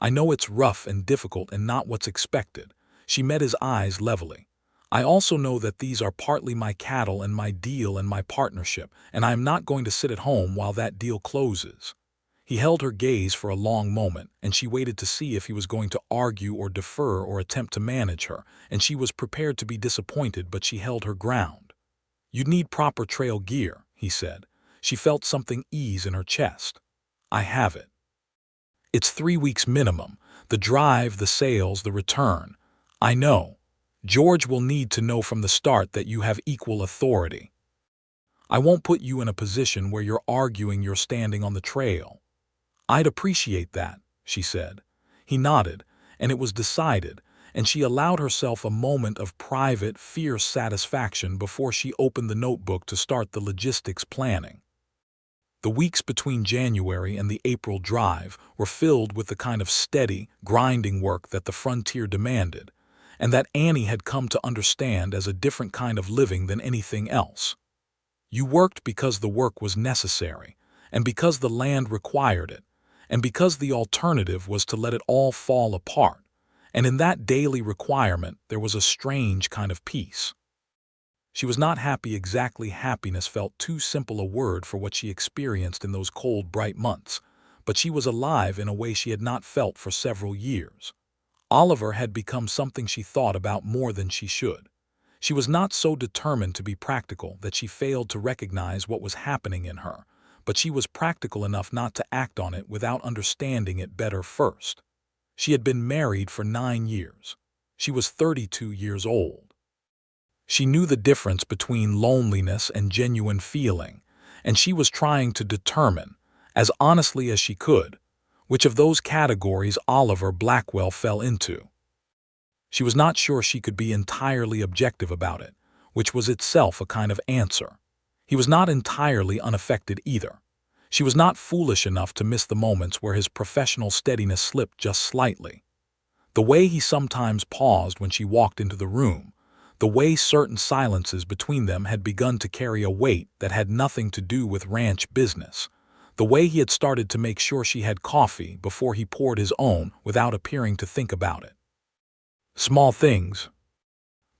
I know it's rough and difficult and not what's expected." She met his eyes levelly. "I also know that these are partly my cattle and my deal and my partnership, and I am not going to sit at home while that deal closes." He held her gaze for a long moment, and she waited to see if he was going to argue or defer or attempt to manage her, and she was prepared to be disappointed, but she held her ground. "You'd need proper trail gear," he said. She felt something ease in her chest. "I have it. It's 3 weeks minimum. The drive, the sales, the return. I know. George will need to know from the start that you have equal authority. I won't put you in a position where you're arguing you're standing on the trail." "I'd appreciate that," she said. He nodded, and it was decided, and she allowed herself a moment of private, fierce satisfaction before she opened the notebook to start the logistics planning. The weeks between January and the April drive were filled with the kind of steady, grinding work that the frontier demanded, and that Annie had come to understand as a different kind of living than anything else. You worked because the work was necessary, and because the land required it, and because the alternative was to let it all fall apart, and in that daily requirement there was a strange kind of peace. She was not happy exactly. Happiness felt too simple a word for what she experienced in those cold, bright months, but she was alive in a way she had not felt for several years. Oliver had become something she thought about more than she should. She was not so determined to be practical that she failed to recognize what was happening in her, but she was practical enough not to act on it without understanding it better first. She had been married for 9 years. She was 32 years old. She knew the difference between loneliness and genuine feeling, and she was trying to determine, as honestly as she could, which of those categories Oliver Blackwell fell into. She was not sure she could be entirely objective about it, which was itself a kind of answer. He was not entirely unaffected either. She was not foolish enough to miss the moments where his professional steadiness slipped just slightly. The way he sometimes paused when she walked into the room, the way certain silences between them had begun to carry a weight that had nothing to do with ranch business, the way he had started to make sure she had coffee before he poured his own without appearing to think about it. Small things.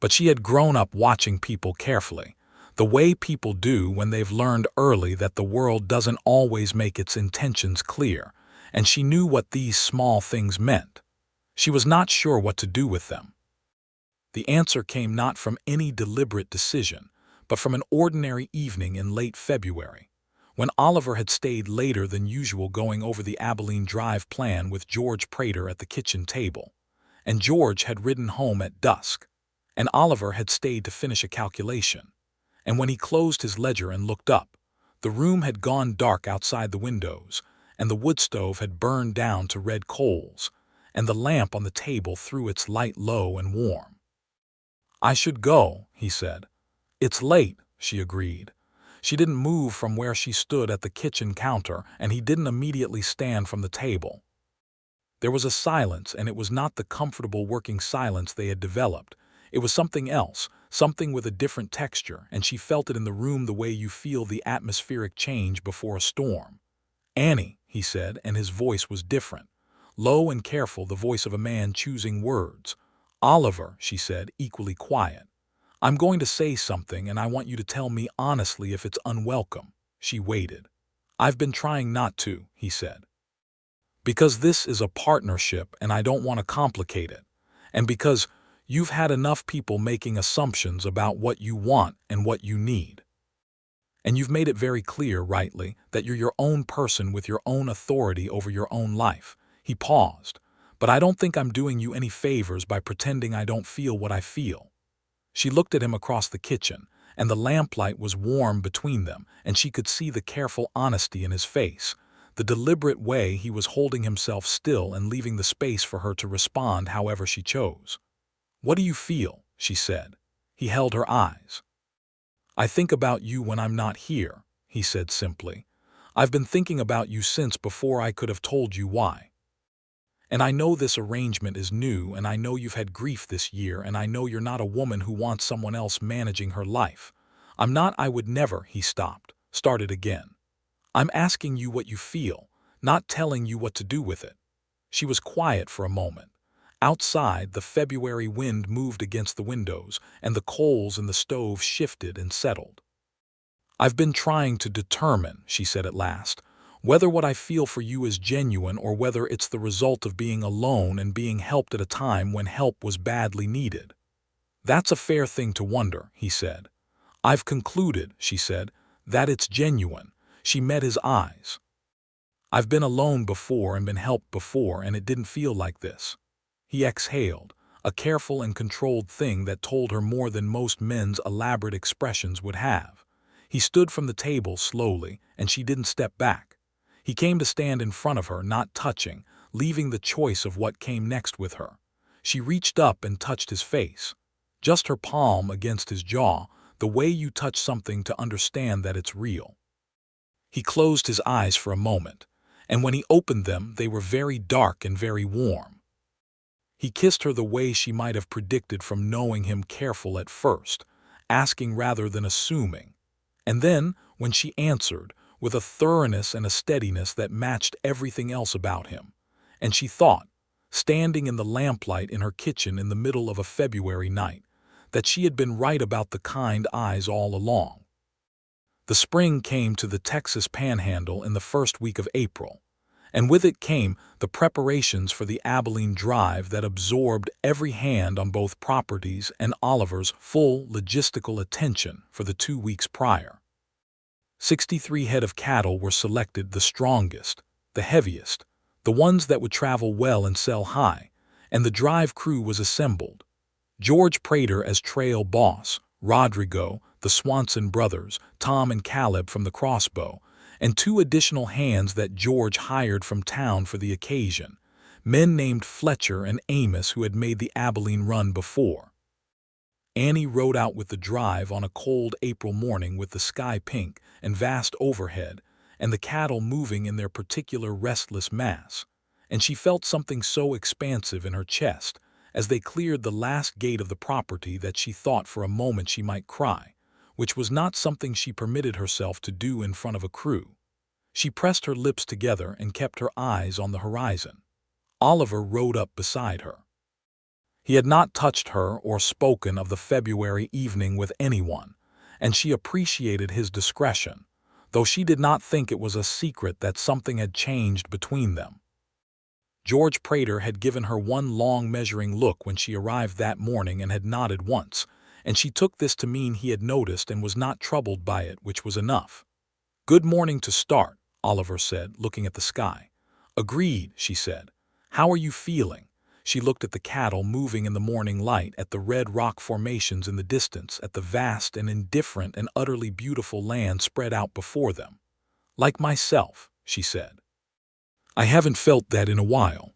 But she had grown up watching people carefully, the way people do when they've learned early that the world doesn't always make its intentions clear, and she knew what these small things meant. She was not sure what to do with them. The answer came not from any deliberate decision, but from an ordinary evening in late February, when Oliver had stayed later than usual going over the Abilene Drive plan with George Prater at the kitchen table, and George had ridden home at dusk, and Oliver had stayed to finish a calculation, and when he closed his ledger and looked up, the room had gone dark outside the windows, and the wood stove had burned down to red coals, and the lamp on the table threw its light low and warm. "I should go," he said. "It's late," she agreed. She didn't move from where she stood at the kitchen counter, and he didn't immediately stand from the table. There was a silence, and it was not the comfortable working silence they had developed. It was something else, something with a different texture, and she felt it in the room the way you feel the atmospheric change before a storm. "Annie," he said, and his voice was different. Low and careful, the voice of a man choosing words. "Oliver," she said, equally quiet. "I'm going to say something, and I want you to tell me honestly if it's unwelcome." She waited. "I've been trying not to," he said. "Because this is a partnership and I don't want to complicate it. And because you've had enough people making assumptions about what you want and what you need. And you've made it very clear, rightly, that you're your own person with your own authority over your own life." He paused. "But I don't think I'm doing you any favors by pretending I don't feel what I feel." She looked at him across the kitchen, and the lamplight was warm between them, and she could see the careful honesty in his face, the deliberate way he was holding himself still and leaving the space for her to respond however she chose. "What do you feel?" she said. He held her eyes. "I think about you when I'm not here," he said simply. "I've been thinking about you since before I could have told you why. And I know this arrangement is new, and I know you've had grief this year, and I know you're not a woman who wants someone else managing her life. I'm not. I would never." He started again. "I'm asking you what you feel, not telling you what to do with it." She was quiet for a moment. Outside, the February wind moved against the windows, and the coals in the stove shifted and settled. "I've been trying to determine," she said at last, Whether what I feel for you is genuine or whether it's the result of being alone and being helped at a time when help was badly needed. That's a fair thing to wonder, he said. I've concluded, she said, that it's genuine. She met his eyes. I've been alone before and been helped before, and it didn't feel like this. He exhaled, a careful and controlled thing that told her more than most men's elaborate expressions would have. He stood from the table slowly, and she didn't step back. He came to stand in front of her, not touching, leaving the choice of what came next with her. She reached up and touched his face. Just her palm against his jaw, the way you touch something to understand that it's real. He closed his eyes for a moment, and when he opened them, they were very dark and very warm. He kissed her the way she might have predicted from knowing him, careful at first, asking rather than assuming. And then, when she answered, with a thoroughness and a steadiness that matched everything else about him, and she thought, standing in the lamplight in her kitchen in the middle of a February night, that she had been right about the kind eyes all along. The spring came to the Texas Panhandle in the first week of April, and with it came the preparations for the Abilene drive that absorbed every hand on both properties and Oliver's full logistical attention for the 2 weeks prior. 63 head of cattle were selected, the strongest, the heaviest, the ones that would travel well and sell high, and the drive crew was assembled. George Prater as trail boss, Rodrigo, the Swanson brothers, Tom and Caleb from the Crossbow, and 2 additional hands that George hired from town for the occasion, men named Fletcher and Amos who had made the Abilene run before. Annie rode out with the drive on a cold April morning with the sky pink and vast overhead, and the cattle moving in their particular restless mass, and she felt something so expansive in her chest as they cleared the last gate of the property that she thought for a moment she might cry, which was not something she permitted herself to do in front of a crew. She pressed her lips together and kept her eyes on the horizon. Oliver rode up beside her. He had not touched her or spoken of the February evening with anyone, and she appreciated his discretion, though she did not think it was a secret that something had changed between them. George Prater had given her one long measuring look when she arrived that morning and had nodded once, and she took this to mean he had noticed and was not troubled by it, which was enough. "Good morning to start," Oliver said, looking at the sky. "Agreed," she said. "How are you feeling?" She looked at the cattle moving in the morning light, at the red rock formations in the distance, at the vast and indifferent and utterly beautiful land spread out before them. "Like myself," she said. "I haven't felt that in a while."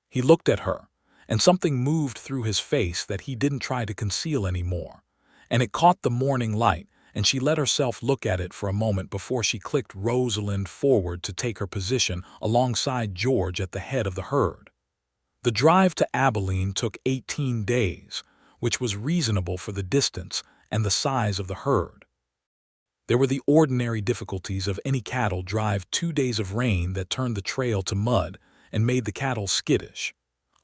He looked at her, and something moved through his face that he didn't try to conceal anymore, and it caught the morning light, and she let herself look at it for a moment before she clicked Rosalind forward to take her position alongside George at the head of the herd. The drive to Abilene took 18 days, which was reasonable for the distance and the size of the herd. There were the ordinary difficulties of any cattle drive: 2 days of rain that turned the trail to mud and made the cattle skittish,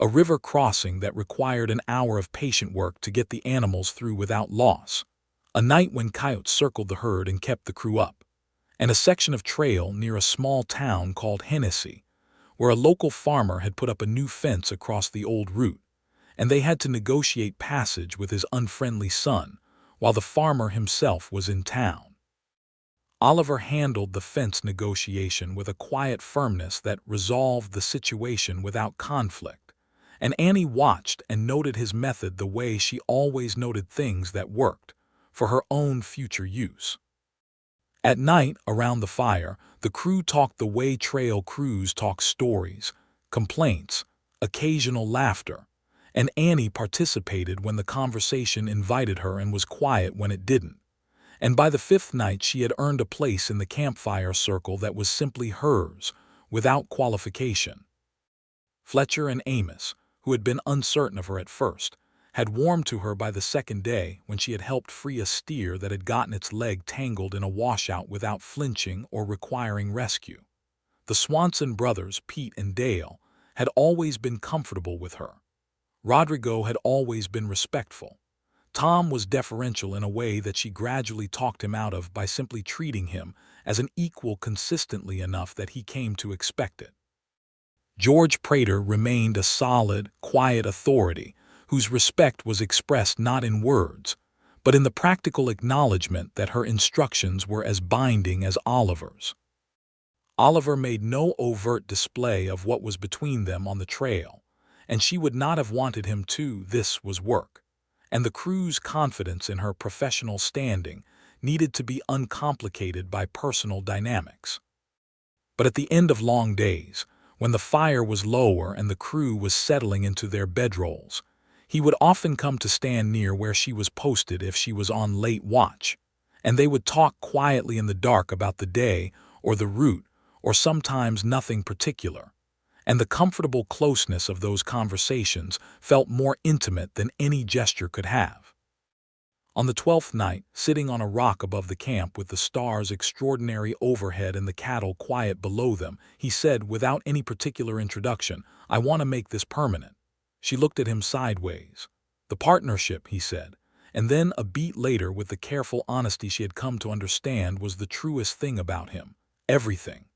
a river crossing that required an hour of patient work to get the animals through without loss, a night when coyotes circled the herd and kept the crew up, and a section of trail near a small town called Hennessy, where a local farmer had put up a new fence across the old route, and they had to negotiate passage with his unfriendly son while the farmer himself was in town. Oliver handled the fence negotiation with a quiet firmness that resolved the situation without conflict, and Annie watched and noted his method the way she always noted things that worked for her own future use. At night, around the fire, the crew talked the way trail crews talk: stories, complaints, occasional laughter, and Annie participated when the conversation invited her and was quiet when it didn't. And by the 5th night she had earned a place in the campfire circle that was simply hers, without qualification. Fletcher and Amos, who had been uncertain of her at first, had warmed to her by the 2nd day when she had helped free a steer that had gotten its leg tangled in a washout without flinching or requiring rescue. The Swanson brothers, Pete and Dale, had always been comfortable with her. Rodrigo had always been respectful. Tom was deferential in a way that she gradually talked him out of by simply treating him as an equal consistently enough that he came to expect it. George Prater remained a solid, quiet authority whose respect was expressed not in words, but in the practical acknowledgement that her instructions were as binding as Oliver's. Oliver made no overt display of what was between them on the trail, and she would not have wanted him to. This was work, and the crew's confidence in her professional standing needed to be uncomplicated by personal dynamics. But at the end of long days, when the fire was lower and the crew was settling into their bedrolls, he would often come to stand near where she was posted if she was on late watch, and they would talk quietly in the dark about the day or the route or sometimes nothing particular, and the comfortable closeness of those conversations felt more intimate than any gesture could have. On the 12th night, sitting on a rock above the camp with the stars extraordinary overhead and the cattle quiet below them, he said without any particular introduction, "I want to make this permanent." She looked at him sideways. "The partnership," he said, and then a beat later with the careful honesty she had come to understand was the truest thing about him. Everything.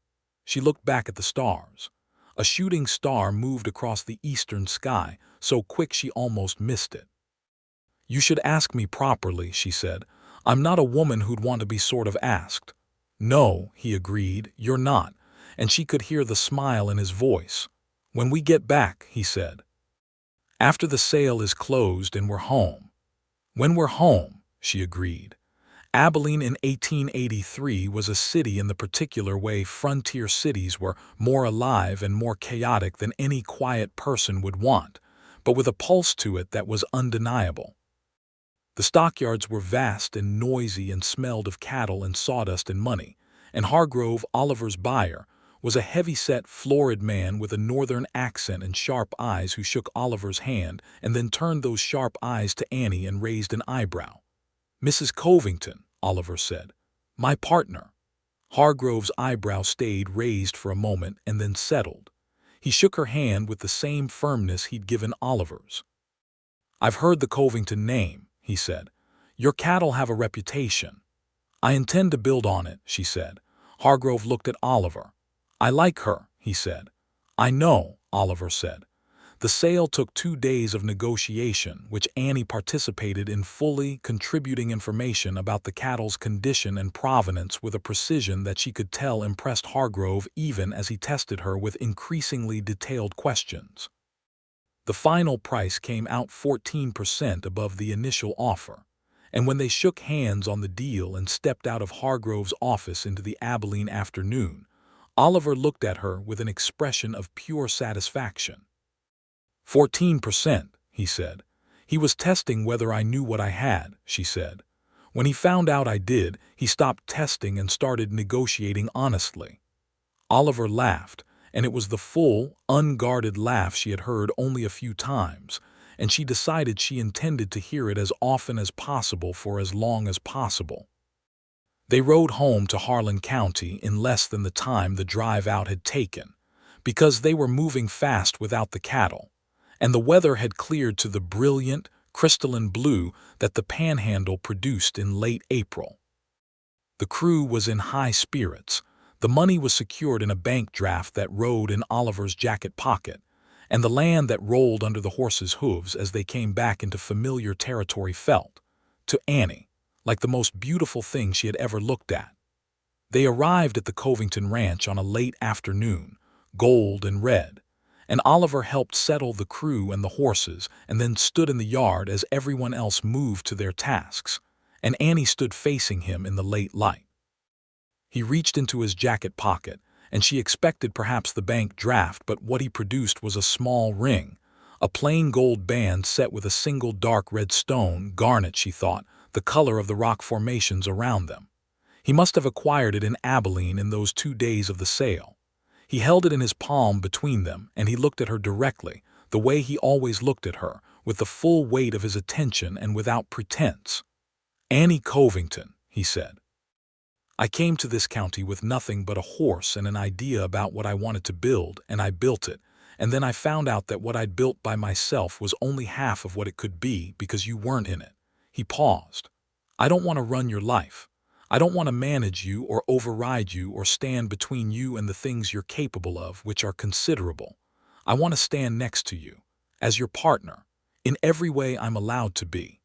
She looked back at the stars. A shooting star moved across the eastern sky, so quick she almost missed it. "You should ask me properly," she said. "I'm not a woman who'd want to be sort of asked." "No," he agreed, "you're not," and she could hear the smile in his voice. "When we get back," he said. "After the sale is closed and we're home." "When we're home," she agreed. Abilene in 1883 was a city in the particular way frontier cities were, more alive and more chaotic than any quiet person would want, but with a pulse to it that was undeniable. The stockyards were vast and noisy and smelled of cattle and sawdust and money, and Hargrove, Oliver's buyer, was a heavy-set, florid man with a northern accent and sharp eyes who shook Oliver's hand and then turned those sharp eyes to Annie and raised an eyebrow. "Mrs. Covington," Oliver said. "My partner." Hargrove's eyebrow stayed raised for a moment and then settled. He shook her hand with the same firmness he'd given Oliver's. "I've heard the Covington name," he said. "Your cattle have a reputation." "I intend to build on it," she said. Hargrove looked at Oliver. "I like her," he said. "I know," Oliver said. The sale took 2 days of negotiation, which Annie participated in, fully contributing information about the cattle's condition and provenance with a precision that she could tell impressed Hargrove even as he tested her with increasingly detailed questions. The final price came out 14% above the initial offer, and when they shook hands on the deal and stepped out of Hargrove's office into the Abilene afternoon, Oliver looked at her with an expression of pure satisfaction. 14%, he said. "He was testing whether I knew what I had," she said. "When he found out I did, he stopped testing and started negotiating honestly." Oliver laughed, and it was the full, unguarded laugh she had heard only a few times, and she decided she intended to hear it as often as possible for as long as possible. They rode home to Harlan County in less than the time the drive out had taken, because they were moving fast without the cattle, and the weather had cleared to the brilliant, crystalline blue that the Panhandle produced in late April. The crew was in high spirits. The money was secured in a bank draft that rode in Oliver's jacket pocket, and the land that rolled under the horses' hooves as they came back into familiar territory felt, to Annie, like the most beautiful thing she had ever looked at. They arrived at the Covington Ranch on a late afternoon, gold and red, and Oliver helped settle the crew and the horses and then stood in the yard as everyone else moved to their tasks, and Annie stood facing him in the late light. He reached into his jacket pocket, and she expected perhaps the bank draft, but what he produced was a small ring, a plain gold band set with a single dark red stone, garnet, she thought, the color of the rock formations around them. He must have acquired it in Abilene in those 2 days of the sale. He held it in his palm between them, and he looked at her directly, the way he always looked at her, with the full weight of his attention and without pretense. "Annie Covington," he said. "I came to this county with nothing but a horse and an idea about what I wanted to build, and I built it, and then I found out that what I'd built by myself was only half of what it could be because you weren't in it." He paused. "I don't want to run your life. I don't want to manage you or override you or stand between you and the things you're capable of, which are considerable. I want to stand next to you, as your partner, in every way I'm allowed to be."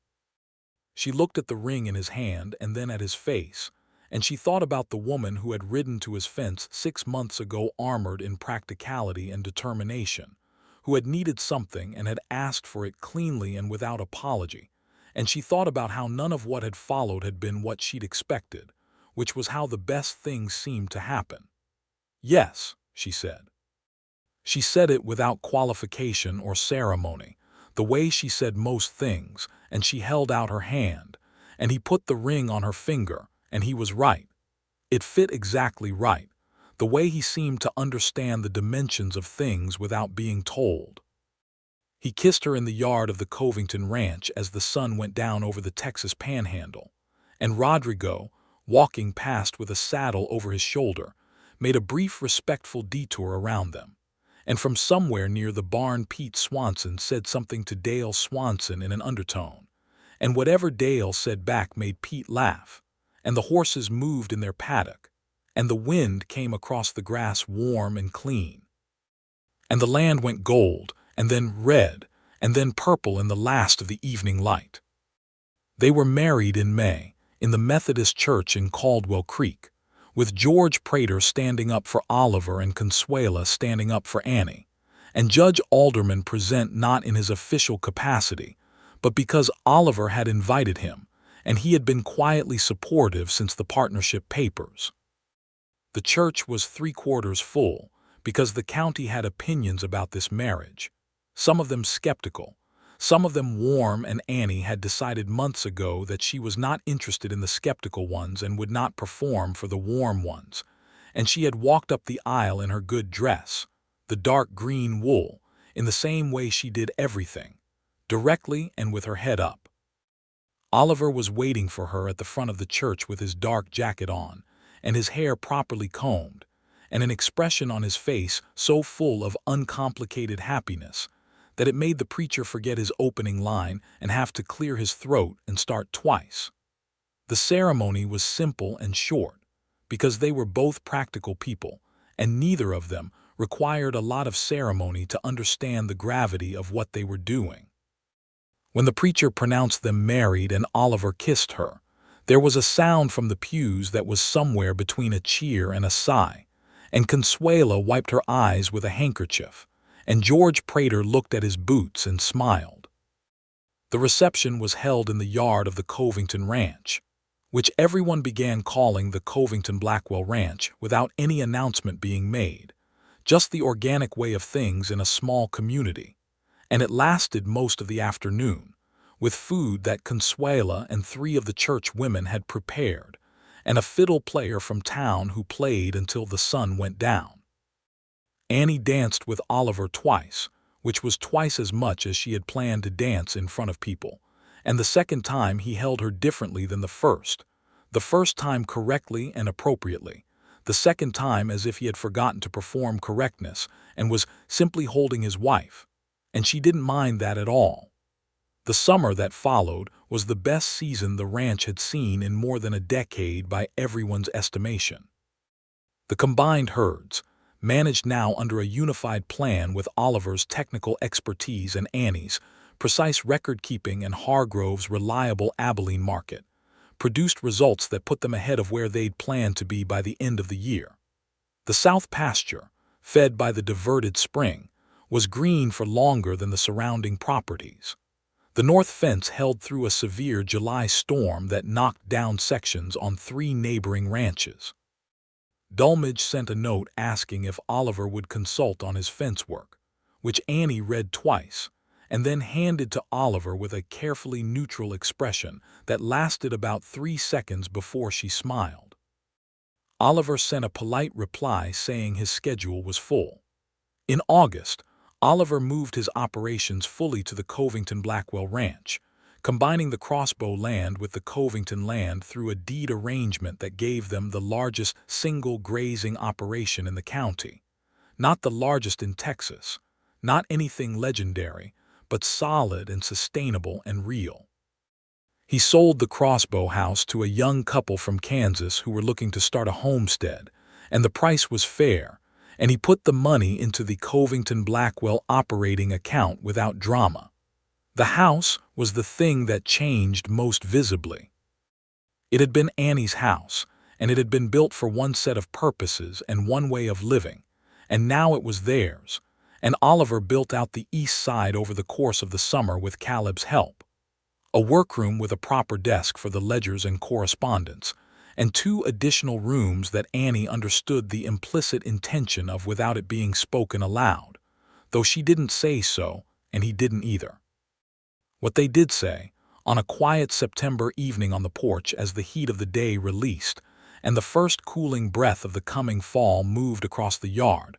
She looked at the ring in his hand and then at his face, and she thought about the woman who had ridden to his fence 6 months ago armored in practicality and determination, who had needed something and had asked for it cleanly and without apology, and she thought about how none of what had followed had been what she'd expected, which was how the best things seemed to happen. "Yes," she said. She said it without qualification or ceremony, the way she said most things, and she held out her hand, and he put the ring on her finger, and he was right. It fit exactly right, the way he seemed to understand the dimensions of things without being told. He kissed her in the yard of the Covington ranch as the sun went down over the Texas Panhandle, and Rodrigo, walking past with a saddle over his shoulder, made a brief respectful detour around them. And from somewhere near the barn Pete Swanson said something to Dale Swanson in an undertone, and whatever Dale said back made Pete laugh, and the horses moved in their paddock, and the wind came across the grass warm and clean. And the land went gold, and then red, and then purple in the last of the evening light. They were married in May, in the Methodist Church in Caldwell Creek, with George Prater standing up for Oliver and Consuela standing up for Annie, and Judge Alderman present not in his official capacity, but because Oliver had invited him, and he had been quietly supportive since the partnership papers. The church was 3/4 full, because the county had opinions about this marriage, some of them skeptical, some of them warm, and Annie had decided months ago that she was not interested in the skeptical ones and would not perform for the warm ones, and she had walked up the aisle in her good dress, the dark green wool, in the same way she did everything, directly and with her head up. Oliver was waiting for her at the front of the church with his dark jacket on, and his hair properly combed, and an expression on his face so full of uncomplicated happiness that it made the preacher forget his opening line and have to clear his throat and start twice. The ceremony was simple and short, because they were both practical people, and neither of them required a lot of ceremony to understand the gravity of what they were doing. When the preacher pronounced them married and Oliver kissed her, there was a sound from the pews that was somewhere between a cheer and a sigh, and Consuela wiped her eyes with a handkerchief, and George Prater looked at his boots and smiled. The reception was held in the yard of the Covington Ranch, which everyone began calling the Covington Blackwell Ranch without any announcement being made, just the organic way of things in a small community, and it lasted most of the afternoon, with food that Consuela and 3 of the church women had prepared, and a fiddle player from town who played until the sun went down. Annie danced with Oliver twice, which was twice as much as she had planned to dance in front of people, and the second time he held her differently than the first time correctly and appropriately, the second time as if he had forgotten to perform correctness and was simply holding his wife, and she didn't mind that at all. The summer that followed was the best season the ranch had seen in more than a decade by everyone's estimation. The combined herds, managed now under a unified plan with Oliver's technical expertise and Annie's precise record-keeping and Hargrove's reliable Abilene market, produced results that put them ahead of where they'd planned to be by the end of the year. The south pasture, fed by the diverted spring, was green for longer than the surrounding properties. The north fence held through a severe July storm that knocked down sections on 3 neighboring ranches. Dulmage sent a note asking if Oliver would consult on his fence work, which Annie read twice, and then handed to Oliver with a carefully neutral expression that lasted about 3 seconds before she smiled. Oliver sent a polite reply saying his schedule was full. In August, Oliver moved his operations fully to the Covington Blackwell Ranch, combining the Crossbow land with the Covington land through a deed arrangement that gave them the largest single grazing operation in the county. Not the largest in Texas, not anything legendary, but solid and sustainable and real. He sold the Crossbow House to a young couple from Kansas who were looking to start a homestead, and the price was fair, and he put the money into the Covington Blackwell operating account without drama. The house was the thing that changed most visibly. It had been Annie's house, and it had been built for one set of purposes and one way of living, and now it was theirs, and Oliver built out the east side over the course of the summer with Caleb's help. A workroom with a proper desk for the ledgers and correspondence, and 2 additional rooms that Annie understood the implicit intention of without it being spoken aloud, though she didn't say so, and he didn't either. What they did say, on a quiet September evening on the porch as the heat of the day released, and the first cooling breath of the coming fall moved across the yard,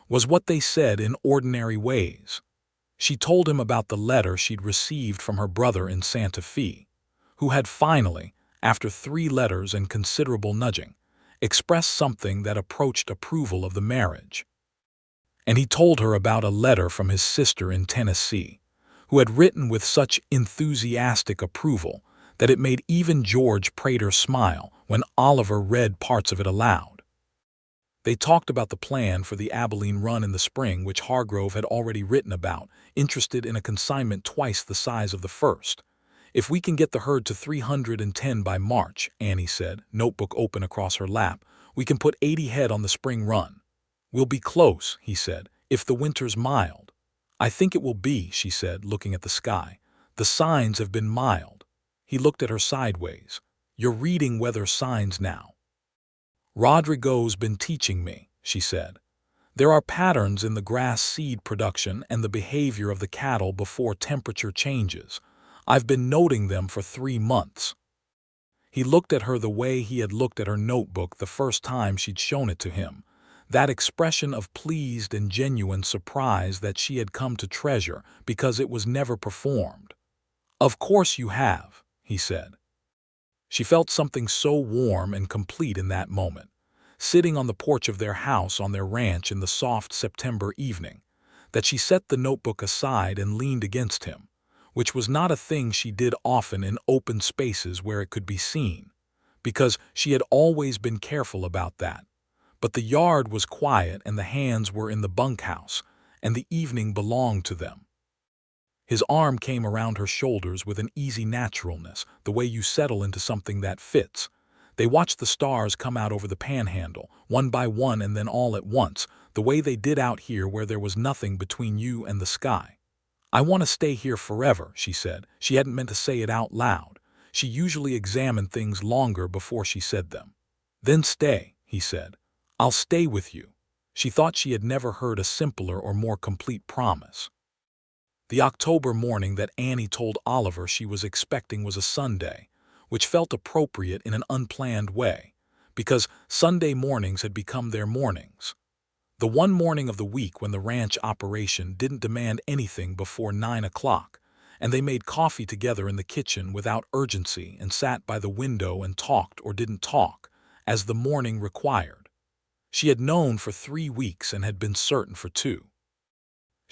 was what they said in ordinary ways. She told him about the letter she'd received from her brother in Santa Fe, who had finally, after 3 letters and considerable nudging, expressed something that approached approval of the marriage. And he told her about a letter from his sister in Tennessee, who had written with such enthusiastic approval that it made even George Prater smile when Oliver read parts of it aloud. They talked about the plan for the Abilene run in the spring, which Hargrove had already written about, interested in a consignment twice the size of the first. "If we can get the herd to 310 by March," Annie said, notebook open across her lap, "we can put 80 head on the spring run." "We'll be close," he said, "if the winter's mild." "I think it will be," she said, looking at the sky. "The signs have been mild." He looked at her sideways. "You're reading weather signs now." "Rodrigo's been teaching me," she said. "There are patterns in the grass seed production and the behavior of the cattle before temperature changes. I've been noting them for 3 months. He looked at her the way he had looked at her notebook the first time she'd shown it to him, that expression of pleased and genuine surprise that she had come to treasure because it was never performed. "Of course you have," he said. She felt something so warm and complete in that moment, sitting on the porch of their house on their ranch in the soft September evening, that she set the notebook aside and leaned against him, which was not a thing she did often in open spaces where it could be seen, because she had always been careful about that. But the yard was quiet and the hands were in the bunkhouse, and the evening belonged to them. His arm came around her shoulders with an easy naturalness, the way you settle into something that fits. They watched the stars come out over the panhandle, one by one and then all at once, the way they did out here where there was nothing between you and the sky. "I want to stay here forever," she said. She hadn't meant to say it out loud. She usually examined things longer before she said them. "Then stay," he said. "I'll stay with you." She thought she had never heard a simpler or more complete promise. The October morning that Annie told Oliver she was expecting was a Sunday, which felt appropriate in an unplanned way, because Sunday mornings had become their mornings. The one morning of the week when the ranch operation didn't demand anything before 9 o'clock, and they made coffee together in the kitchen without urgency and sat by the window and talked or didn't talk, as the morning required. She had known for 3 weeks and had been certain for 2.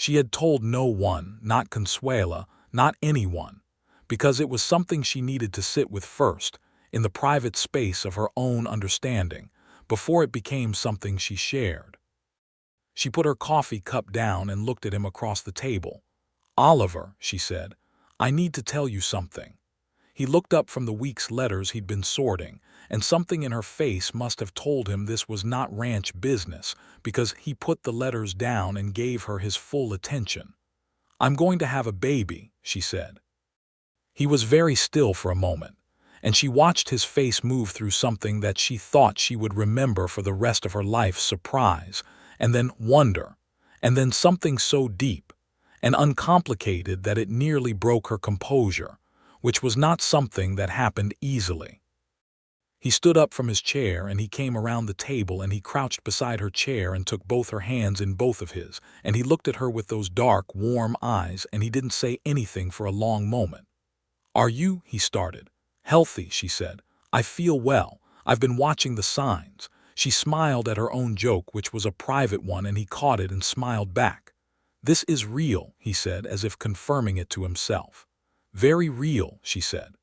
She had told no one, not Consuela, not anyone, because it was something she needed to sit with first, in the private space of her own understanding, before it became something she shared. She put her coffee cup down and looked at him across the table. "Oliver," she said, "I need to tell you something." He looked up from the week's letters he'd been sorting, and something in her face must have told him this was not ranch business, because he put the letters down and gave her his full attention. "I'm going to have a baby," she said. He was very still for a moment, and she watched his face move through something that she thought she would remember for the rest of her life: surprise, and then wonder, and then something so deep and uncomplicated that it nearly broke her composure, which was not something that happened easily. He stood up from his chair and he came around the table and he crouched beside her chair and took both her hands in both of his, and he looked at her with those dark, warm eyes, and he didn't say anything for a long moment. "Are you," he started. "Healthy," she said. "I feel well. I've been watching the signs." She smiled at her own joke, which was a private one, and he caught it and smiled back. "This is real," he said, as if confirming it to himself. "Very real," she said.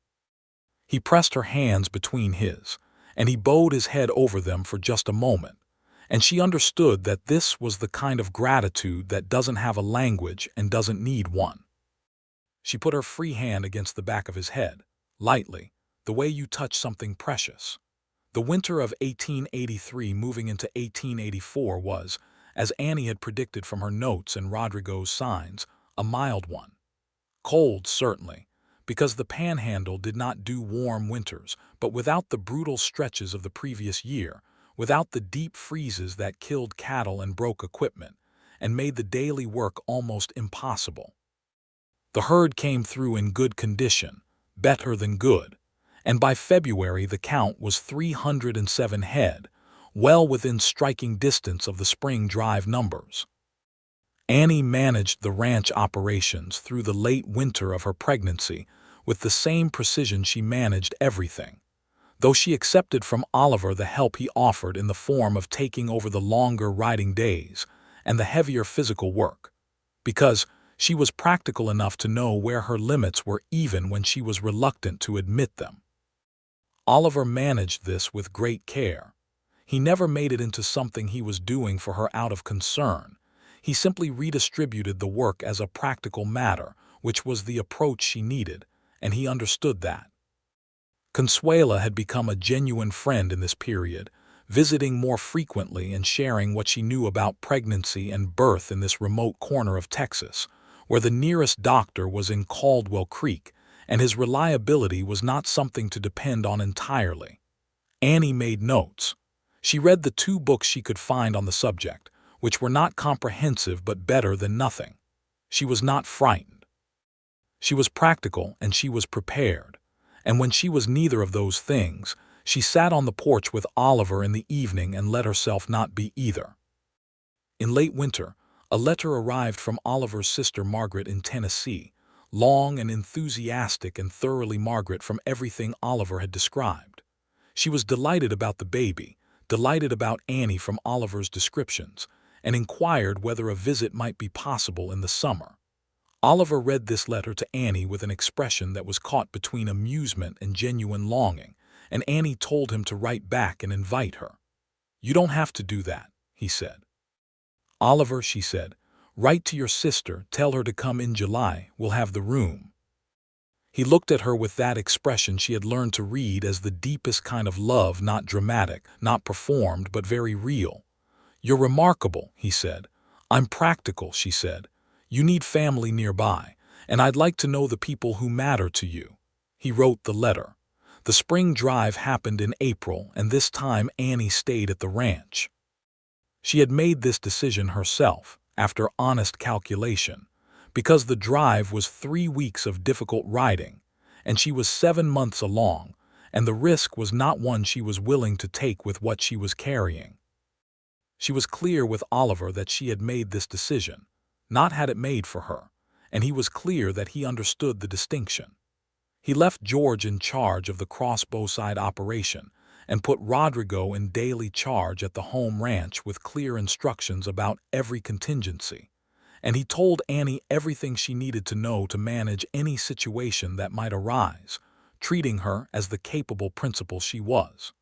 He pressed her hands between his, and he bowed his head over them for just a moment, and she understood that this was the kind of gratitude that doesn't have a language and doesn't need one. She put her free hand against the back of his head, lightly, the way you touch something precious. The winter of 1883 moving into 1884 was, as Annie had predicted from her notes and Rodrigo's signs, a mild one. Cold, certainly, because the Panhandle did not do warm winters, but without the brutal stretches of the previous year, without the deep freezes that killed cattle and broke equipment, and made the daily work almost impossible. The herd came through in good condition, better than good, and by February the count was 307 head, well within striking distance of the spring drive numbers. Annie managed the ranch operations through the late winter of her pregnancy with the same precision she managed everything, though she accepted from Oliver the help he offered in the form of taking over the longer riding days and the heavier physical work, because she was practical enough to know where her limits were even when she was reluctant to admit them. Oliver managed this with great care. He never made it into something he was doing for her out of concern. He simply redistributed the work as a practical matter, which was the approach she needed, and he understood that. Consuela had become a genuine friend in this period, visiting more frequently and sharing what she knew about pregnancy and birth in this remote corner of Texas, where the nearest doctor was in Caldwell Creek, and his reliability was not something to depend on entirely. Annie made notes. She read the 2 books she could find on the subject, which were not comprehensive but better than nothing. She was not frightened. She was practical and she was prepared, and when she was neither of those things, she sat on the porch with Oliver in the evening and let herself not be either. In late winter, a letter arrived from Oliver's sister Margaret in Tennessee, long and enthusiastic and thoroughly Margaret from everything Oliver had described. She was delighted about the baby, delighted about Annie from Oliver's descriptions, and inquired whether a visit might be possible in the summer. Oliver read this letter to Annie with an expression that was caught between amusement and genuine longing, and Annie told him to write back and invite her. "You don't have to do that," he said. "Oliver," she said, "write to your sister, tell her to come in July, we'll have the room." He looked at her with that expression she had learned to read as the deepest kind of love, not dramatic, not performed, but very real. "You're remarkable," he said. "I'm practical," she said. "You need family nearby, and I'd like to know the people who matter to you." He wrote the letter. The spring drive happened in April, and this time Annie stayed at the ranch. She had made this decision herself, after honest calculation, because the drive was 3 weeks of difficult riding, and she was 7 months along, and the risk was not one she was willing to take with what she was carrying. She was clear with Oliver that she had made this decision, not had it made for her, and he was clear that he understood the distinction. He left George in charge of the crossbow-side operation and put Rodrigo in daily charge at the home ranch with clear instructions about every contingency, and he told Annie everything she needed to know to manage any situation that might arise, treating her as the capable principal she was.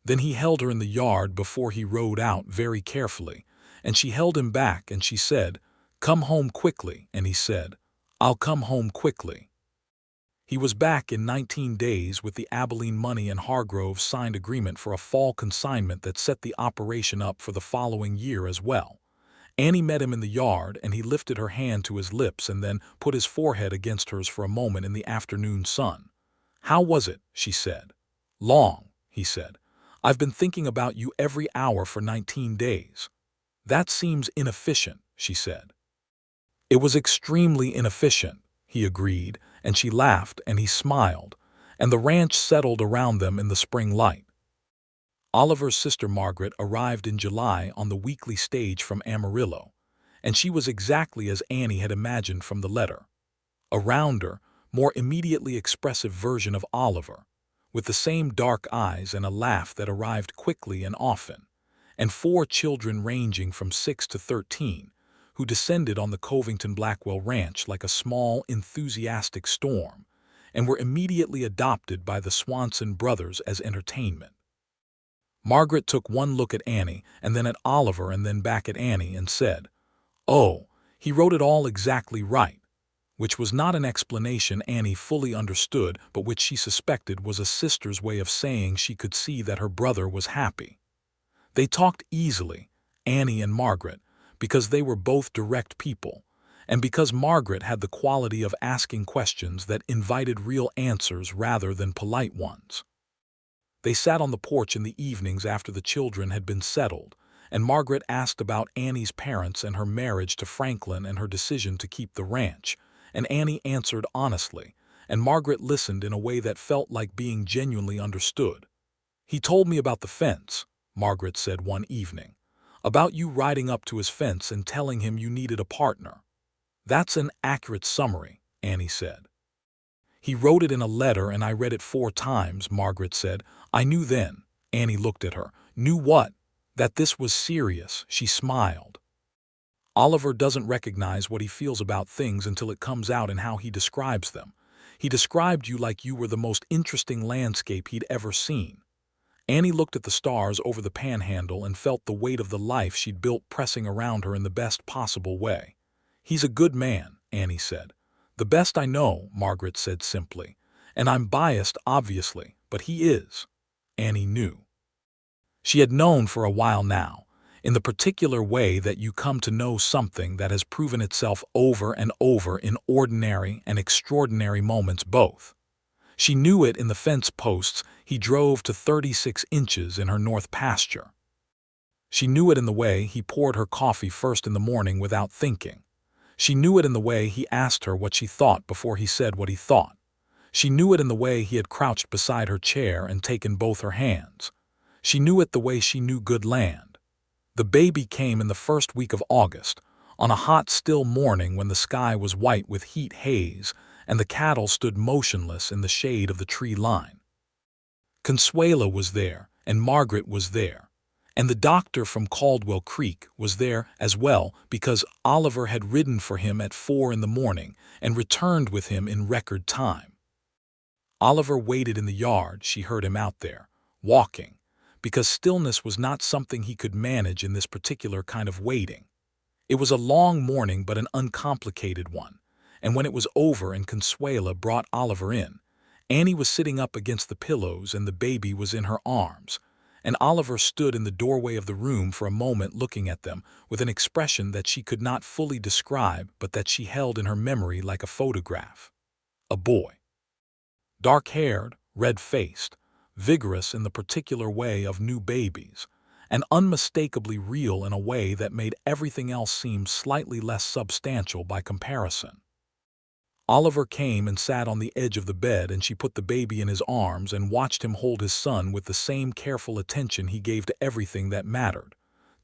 Then he held her in the yard before he rode out very carefully, and she held him back and she said, "Come home quickly," and he said, "I'll come home quickly." He was back in 19 days with the Abilene Money and Hargrove's signed agreement for a fall consignment that set the operation up for the following year as well. Annie met him in the yard, and he lifted her hand to his lips and then put his forehead against hers for a moment in the afternoon sun. "How was it?" she said. "Long," he said. "I've been thinking about you every hour for 19 days. "That seems inefficient," she said. "It was extremely inefficient," he agreed, and she laughed and he smiled, and the ranch settled around them in the spring light. Oliver's sister Margaret arrived in July on the weekly stage from Amarillo, and she was exactly as Annie had imagined from the letter. A rounder, more immediately expressive version of Oliver, with the same dark eyes and a laugh that arrived quickly and often, and 4 children ranging from 6 to 13, who descended on the Covington Blackwell ranch like a small, enthusiastic storm, and were immediately adopted by the Swanson brothers as entertainment. Margaret took one look at Annie and then at Oliver and then back at Annie and said, "Oh, he wrote it all exactly right," which was not an explanation Annie fully understood, but which she suspected was a sister's way of saying she could see that her brother was happy. They talked easily, Annie and Margaret, because they were both direct people, and because Margaret had the quality of asking questions that invited real answers rather than polite ones. They sat on the porch in the evenings after the children had been settled, and Margaret asked about Annie's parents and her marriage to Franklin and her decision to keep the ranch, and Annie answered honestly, and Margaret listened in a way that felt like being genuinely understood. "He told me about the fence," Margaret said one evening, "about you riding up to his fence and telling him you needed a partner." "That's an accurate summary," Annie said. "He wrote it in a letter and I read it 4 times," Margaret said. "I knew then." Annie looked at her. "Knew what?" "That this was serious." She smiled. "Oliver doesn't recognize what he feels about things until it comes out in how he describes them. He described you like you were the most interesting landscape he'd ever seen." Annie looked at the stars over the panhandle and felt the weight of the life she'd built pressing around her in the best possible way. "He's a good man," Annie said. "The best I know," Margaret said simply. "And I'm biased, obviously, but he is." Annie knew. She had known for a while now, in the particular way that you come to know something that has proven itself over and over in ordinary and extraordinary moments both. She knew it in the fence posts he drove to 36 inches in her north pasture. She knew it in the way he poured her coffee first in the morning without thinking. She knew it in the way he asked her what she thought before he said what he thought. She knew it in the way he had crouched beside her chair and taken both her hands. She knew it the way she knew good land. The baby came in the first week of August, on a hot, still morning when the sky was white with heat haze and the cattle stood motionless in the shade of the tree line. Consuela was there, and Margaret was there. And the doctor from Caldwell Creek was there as well because Oliver had ridden for him at 4 in the morning and returned with him in record time. Oliver waited in the yard. She heard him out there, walking, because stillness was not something he could manage in this particular kind of waiting. It was a long morning but an uncomplicated one, and when it was over and Consuela brought Oliver in, Annie was sitting up against the pillows and the baby was in her arms, and Oliver stood in the doorway of the room for a moment looking at them with an expression that she could not fully describe but that she held in her memory like a photograph. A boy. Dark-haired, red-faced, vigorous in the particular way of new babies, and unmistakably real in a way that made everything else seem slightly less substantial by comparison. Oliver came and sat on the edge of the bed and she put the baby in his arms and watched him hold his son with the same careful attention he gave to everything that mattered.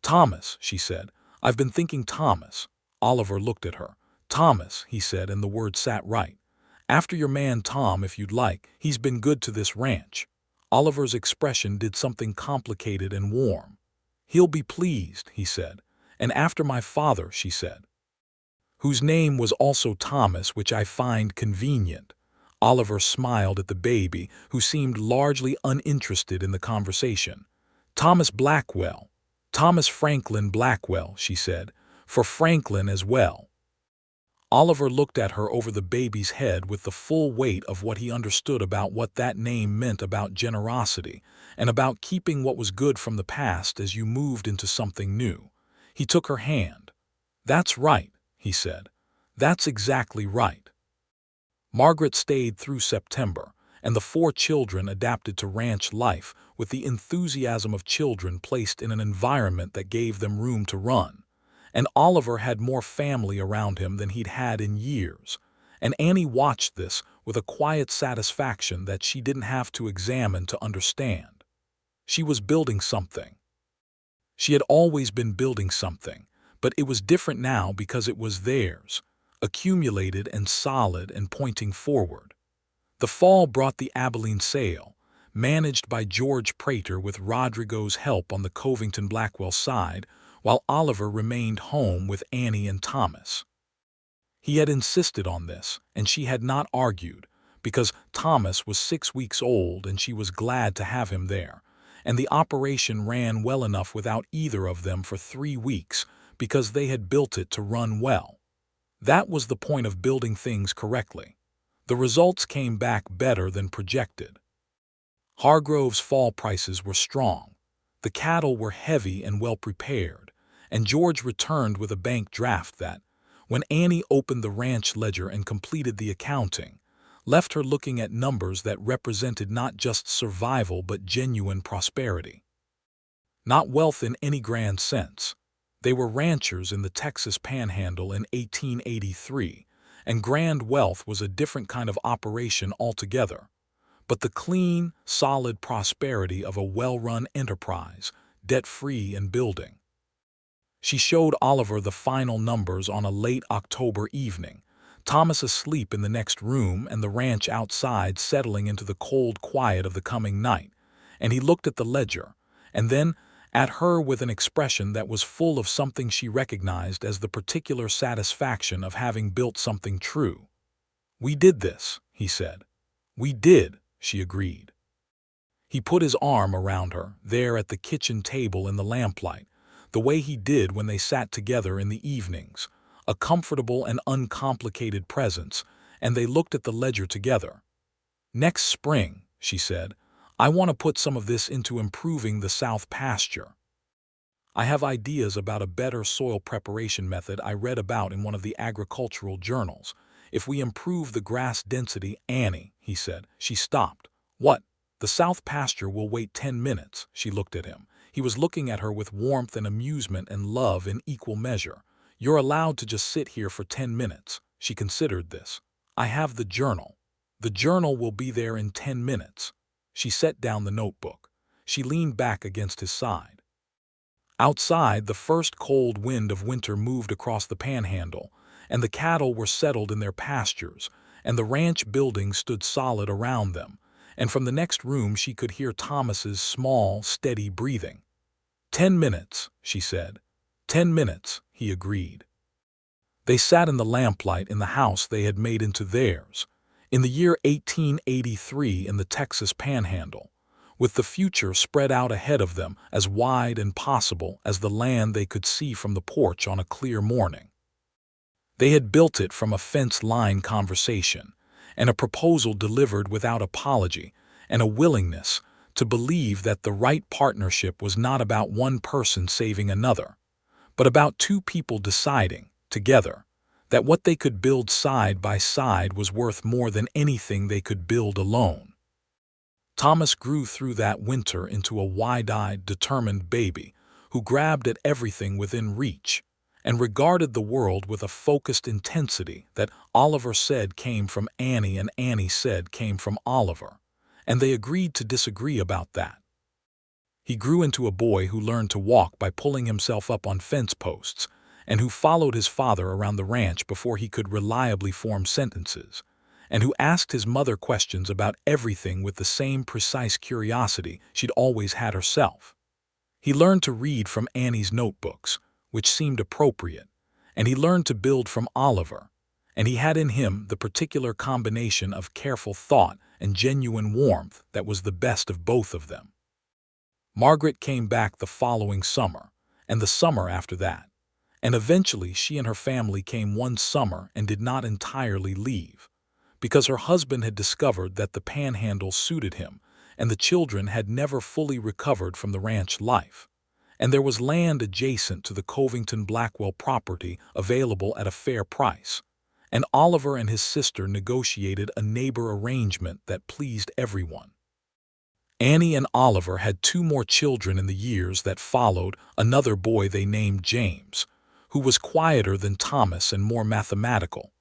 "Thomas," she said. "I've been thinking Thomas." Oliver looked at her. "Thomas," he said, and the word sat right. "After your man Tom, if you'd like. He's been good to this ranch." Oliver's expression did something complicated and warm. "He'll be pleased," he said. "And after my father," she said. "Whose name was also Thomas, which I find convenient." Oliver smiled at the baby, who seemed largely uninterested in the conversation. "Thomas Blackwell. Thomas Franklin Blackwell," she said. "For Franklin as well." Oliver looked at her over the baby's head with the full weight of what he understood about what that name meant about generosity and about keeping what was good from the past as you moved into something new. He took her hand. "That's right," he said. "That's exactly right." Margaret stayed through September, and the 4 children adapted to ranch life with the enthusiasm of children placed in an environment that gave them room to run. And Oliver had more family around him than he'd had in years, and Annie watched this with a quiet satisfaction that she didn't have to examine to understand. She was building something. She had always been building something, but it was different now because it was theirs, accumulated and solid and pointing forward. The fall brought the Abilene sale, managed by George Prater with Rodrigo's help on the Covington Blackwell side, while Oliver remained home with Annie and Thomas. He had insisted on this, and she had not argued, because Thomas was 6 weeks old and she was glad to have him there, and the operation ran well enough without either of them for 3 weeks because they had built it to run well. That was the point of building things correctly. The results came back better than projected. Hargrove's fall prices were strong. The cattle were heavy and well prepared, and George returned with a bank draft that, when Annie opened the ranch ledger and completed the accounting, left her looking at numbers that represented not just survival but genuine prosperity. Not wealth in any grand sense. They were ranchers in the Texas Panhandle in 1883, and grand wealth was a different kind of operation altogether. But the clean, solid prosperity of a well-run enterprise, debt-free and building. She showed Oliver the final numbers on a late October evening, Thomas asleep in the next room and the ranch outside settling into the cold quiet of the coming night, and he looked at the ledger, and then at her with an expression that was full of something she recognized as the particular satisfaction of having built something true. "We did this," he said. "We did," she agreed. He put his arm around her, there at the kitchen table in the lamplight, the way he did when they sat together in the evenings, a comfortable and uncomplicated presence, and they looked at the ledger together. "Next spring," she said, "I want to put some of this into improving the south pasture. I have ideas about a better soil preparation method I read about in one of the agricultural journals. If we improve the grass density—" "Annie," he said. She stopped. "What?" "The south pasture will wait 10 minutes." She looked at him. He was looking at her with warmth and amusement and love in equal measure. "You're allowed to just sit here for 10 minutes. She considered this. "I have the journal. The journal will be there in 10 minutes. She set down the notebook. She leaned back against his side. Outside, the first cold wind of winter moved across the panhandle, and the cattle were settled in their pastures, and the ranch buildings stood solid around them, and from the next room she could hear Thomas's small, steady breathing. 10 minutes, she said. 10 minutes, he agreed. They sat in the lamplight in the house they had made into theirs, in the year 1883 in the Texas Panhandle, with the future spread out ahead of them as wide and possible as the land they could see from the porch on a clear morning. They had built it from a fence-line conversation, and a proposal delivered without apology, and a willingness to believe that the right partnership was not about one person saving another, but about two people deciding, together, that what they could build side by side was worth more than anything they could build alone. Thomas grew through that winter into a wide-eyed, determined baby who grabbed at everything within reach and regarded the world with a focused intensity that Oliver said came from Annie and Annie said came from Oliver, and they agreed to disagree about that. He grew into a boy who learned to walk by pulling himself up on fence posts and who followed his father around the ranch before he could reliably form sentences, and who asked his mother questions about everything with the same precise curiosity she'd always had herself. He learned to read from Annie's notebooks, which seemed appropriate, and he learned to build from Oliver, and he had in him the particular combination of careful thought and genuine warmth that was the best of both of them. Margaret came back the following summer, and the summer after that, and eventually she and her family came one summer and did not entirely leave, because her husband had discovered that the Panhandle suited him, and the children had never fully recovered from the ranch life, and there was land adjacent to the Covington Blackwell property available at a fair price, and Oliver and his sister negotiated a neighbor arrangement that pleased everyone. Annie and Oliver had 2 more children in the years that followed, another boy they named James, who was quieter than Thomas and more mathematical,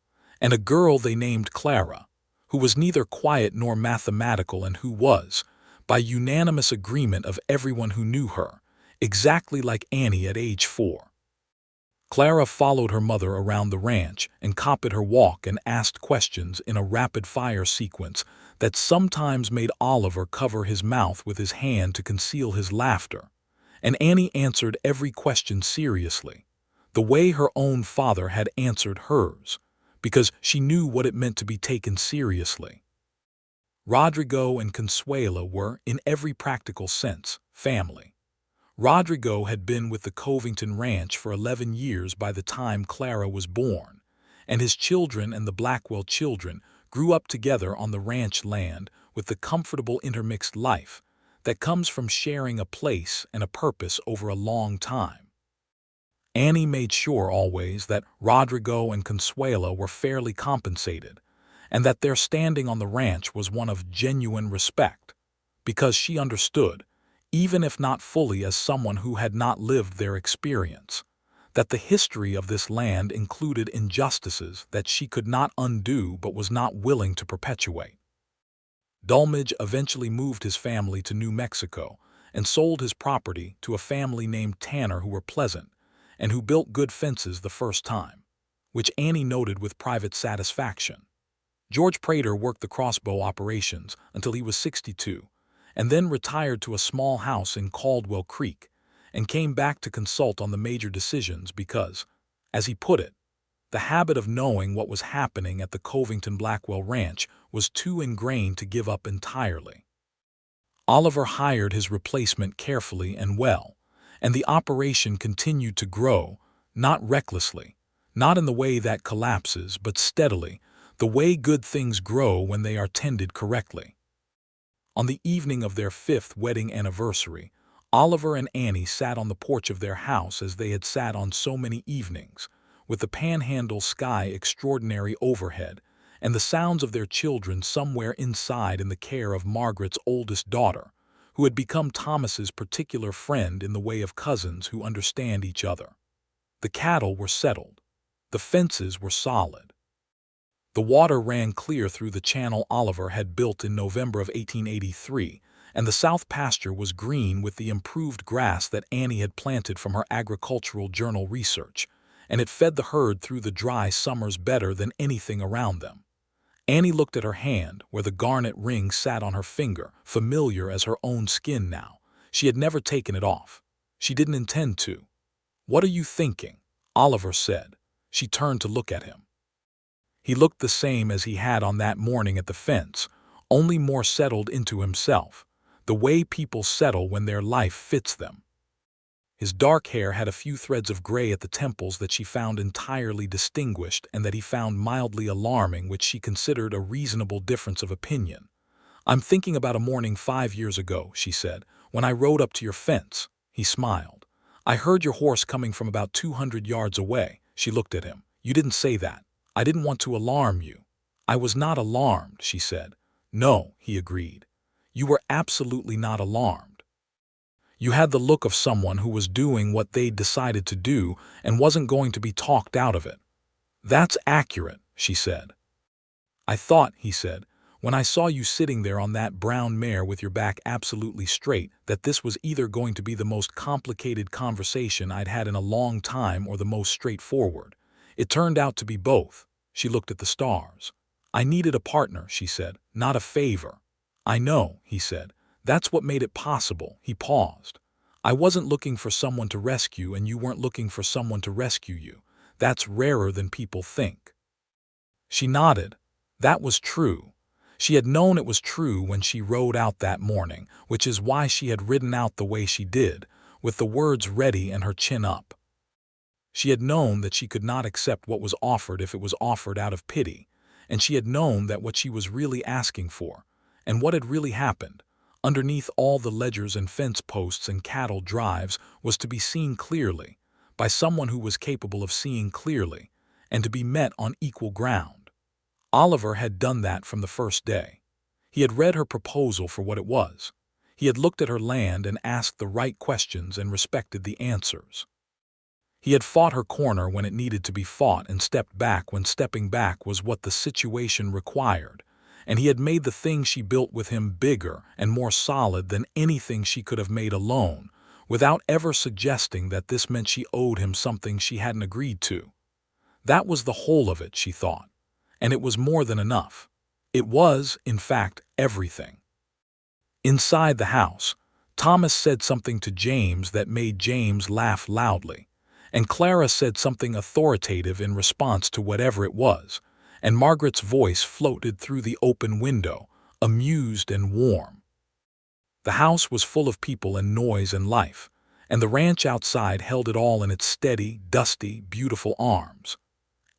and a girl they named Clara, who was neither quiet nor mathematical and who was, by unanimous agreement of everyone who knew her, exactly like Annie at age 4. Clara followed her mother around the ranch and copied her walk and asked questions in a rapid-fire sequence that sometimes made Oliver cover his mouth with his hand to conceal his laughter, and Annie answered every question seriously, the way her own father had answered hers, because she knew what it meant to be taken seriously. Rodrigo and Consuela were, in every practical sense, family. Rodrigo had been with the Covington Ranch for 11 years by the time Clara was born, and his children and the Blackwell children grew up together on the ranch land with the comfortable intermixed life that comes from sharing a place and a purpose over a long time. Annie made sure always that Rodrigo and Consuela were fairly compensated, and that their standing on the ranch was one of genuine respect, because she understood, even if not fully as someone who had not lived their experience, that the history of this land included injustices that she could not undo but was not willing to perpetuate. Dulmage eventually moved his family to New Mexico and sold his property to a family named Tanner who were pleasant and who built good fences the first time, which Annie noted with private satisfaction. George Prater worked the crossbow operations until he was 62, and then retired to a small house in Caldwell Creek, and came back to consult on the major decisions because, as he put it, the habit of knowing what was happening at the Covington Blackwell Ranch was too ingrained to give up entirely. Oliver hired his replacement carefully and well, and the operation continued to grow, not recklessly, not in the way that collapses, but steadily, the way good things grow when they are tended correctly. On the evening of their 5th wedding anniversary, Oliver and Annie sat on the porch of their house as they had sat on so many evenings, with the panhandle sky extraordinary overhead, and the sounds of their children somewhere inside in the care of Margaret's oldest daughter, who had become Thomas's particular friend in the way of cousins who understand each other. The cattle were settled. The fences were solid. The water ran clear through the channel Oliver had built in November of 1883, and the south pasture was green with the improved grass that Annie had planted from her agricultural journal research, and it fed the herd through the dry summers better than anything around them. Annie looked at her hand, where the garnet ring sat on her finger, familiar as her own skin now. She had never taken it off. She didn't intend to. "What are you thinking?" Oliver said. She turned to look at him. He looked the same as he had on that morning at the fence, only more settled into himself, the way people settle when their life fits them. His dark hair had a few threads of gray at the temples that she found entirely distinguished and that he found mildly alarming, which she considered a reasonable difference of opinion. "I'm thinking about a morning 5 years ago," she said, "when I rode up to your fence." He smiled. "I heard your horse coming from about 200 yards away." She looked at him. "You didn't say that. I didn't want to alarm you." "I was not alarmed," she said. "No," he agreed. "You were absolutely not alarmed. You had the look of someone who was doing what they'd decided to do and wasn't going to be talked out of it." "That's accurate," she said. "I thought," he said, "when I saw you sitting there on that brown mare with your back absolutely straight, that this was either going to be the most complicated conversation I'd had in a long time or the most straightforward. It turned out to be both." She looked at the stars. "I needed a partner," she said, "not a favor." "I know," he said. "That's what made it possible." He paused. "I wasn't looking for someone to rescue, and you weren't looking for someone to rescue you. That's rarer than people think." She nodded. That was true. She had known it was true when she rode out that morning, which is why she had ridden out the way she did, with the words ready and her chin up. She had known that she could not accept what was offered if it was offered out of pity, and she had known that what she was really asking for, and what had really happened, underneath all the ledgers and fence posts and cattle drives, was to be seen clearly, by someone who was capable of seeing clearly, and to be met on equal ground. Oliver had done that from the first day. He had read her proposal for what it was. He had looked at her land and asked the right questions and respected the answers. He had fought her corner when it needed to be fought and stepped back when stepping back was what the situation required, and he had made the thing she built with him bigger and more solid than anything she could have made alone, without ever suggesting that this meant she owed him something she hadn't agreed to. That was the whole of it, she thought, and it was more than enough. It was, in fact, everything. Inside the house, Thomas said something to James that made James laugh loudly, and Clara said something authoritative in response to whatever it was, and Margaret's voice floated through the open window, amused and warm. The house was full of people and noise and life, and the ranch outside held it all in its steady, dusty, beautiful arms.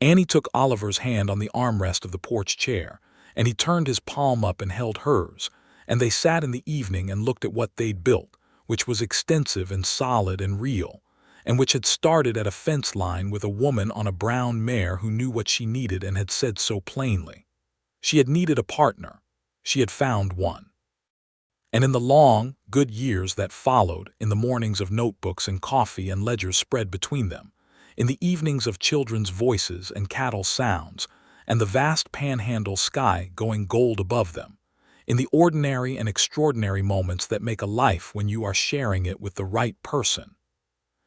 Annie took Oliver's hand on the armrest of the porch chair, and he turned his palm up and held hers, and they sat in the evening and looked at what they'd built, which was extensive and solid and real, and which had started at a fence line with a woman on a brown mare who knew what she needed and had said so plainly. She had needed a partner. She had found one. And in the long, good years that followed, in the mornings of notebooks and coffee and ledgers spread between them, in the evenings of children's voices and cattle sounds, and the vast panhandle sky going gold above them, in the ordinary and extraordinary moments that make a life when you are sharing it with the right person,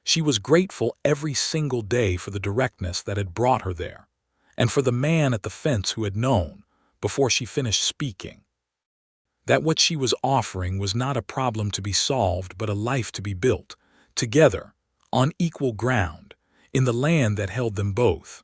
she was grateful every single day for the directness that had brought her there, and for the man at the fence who had known, before she finished speaking, that what she was offering was not a problem to be solved but a life to be built, together, on equal ground, in the land that held them both.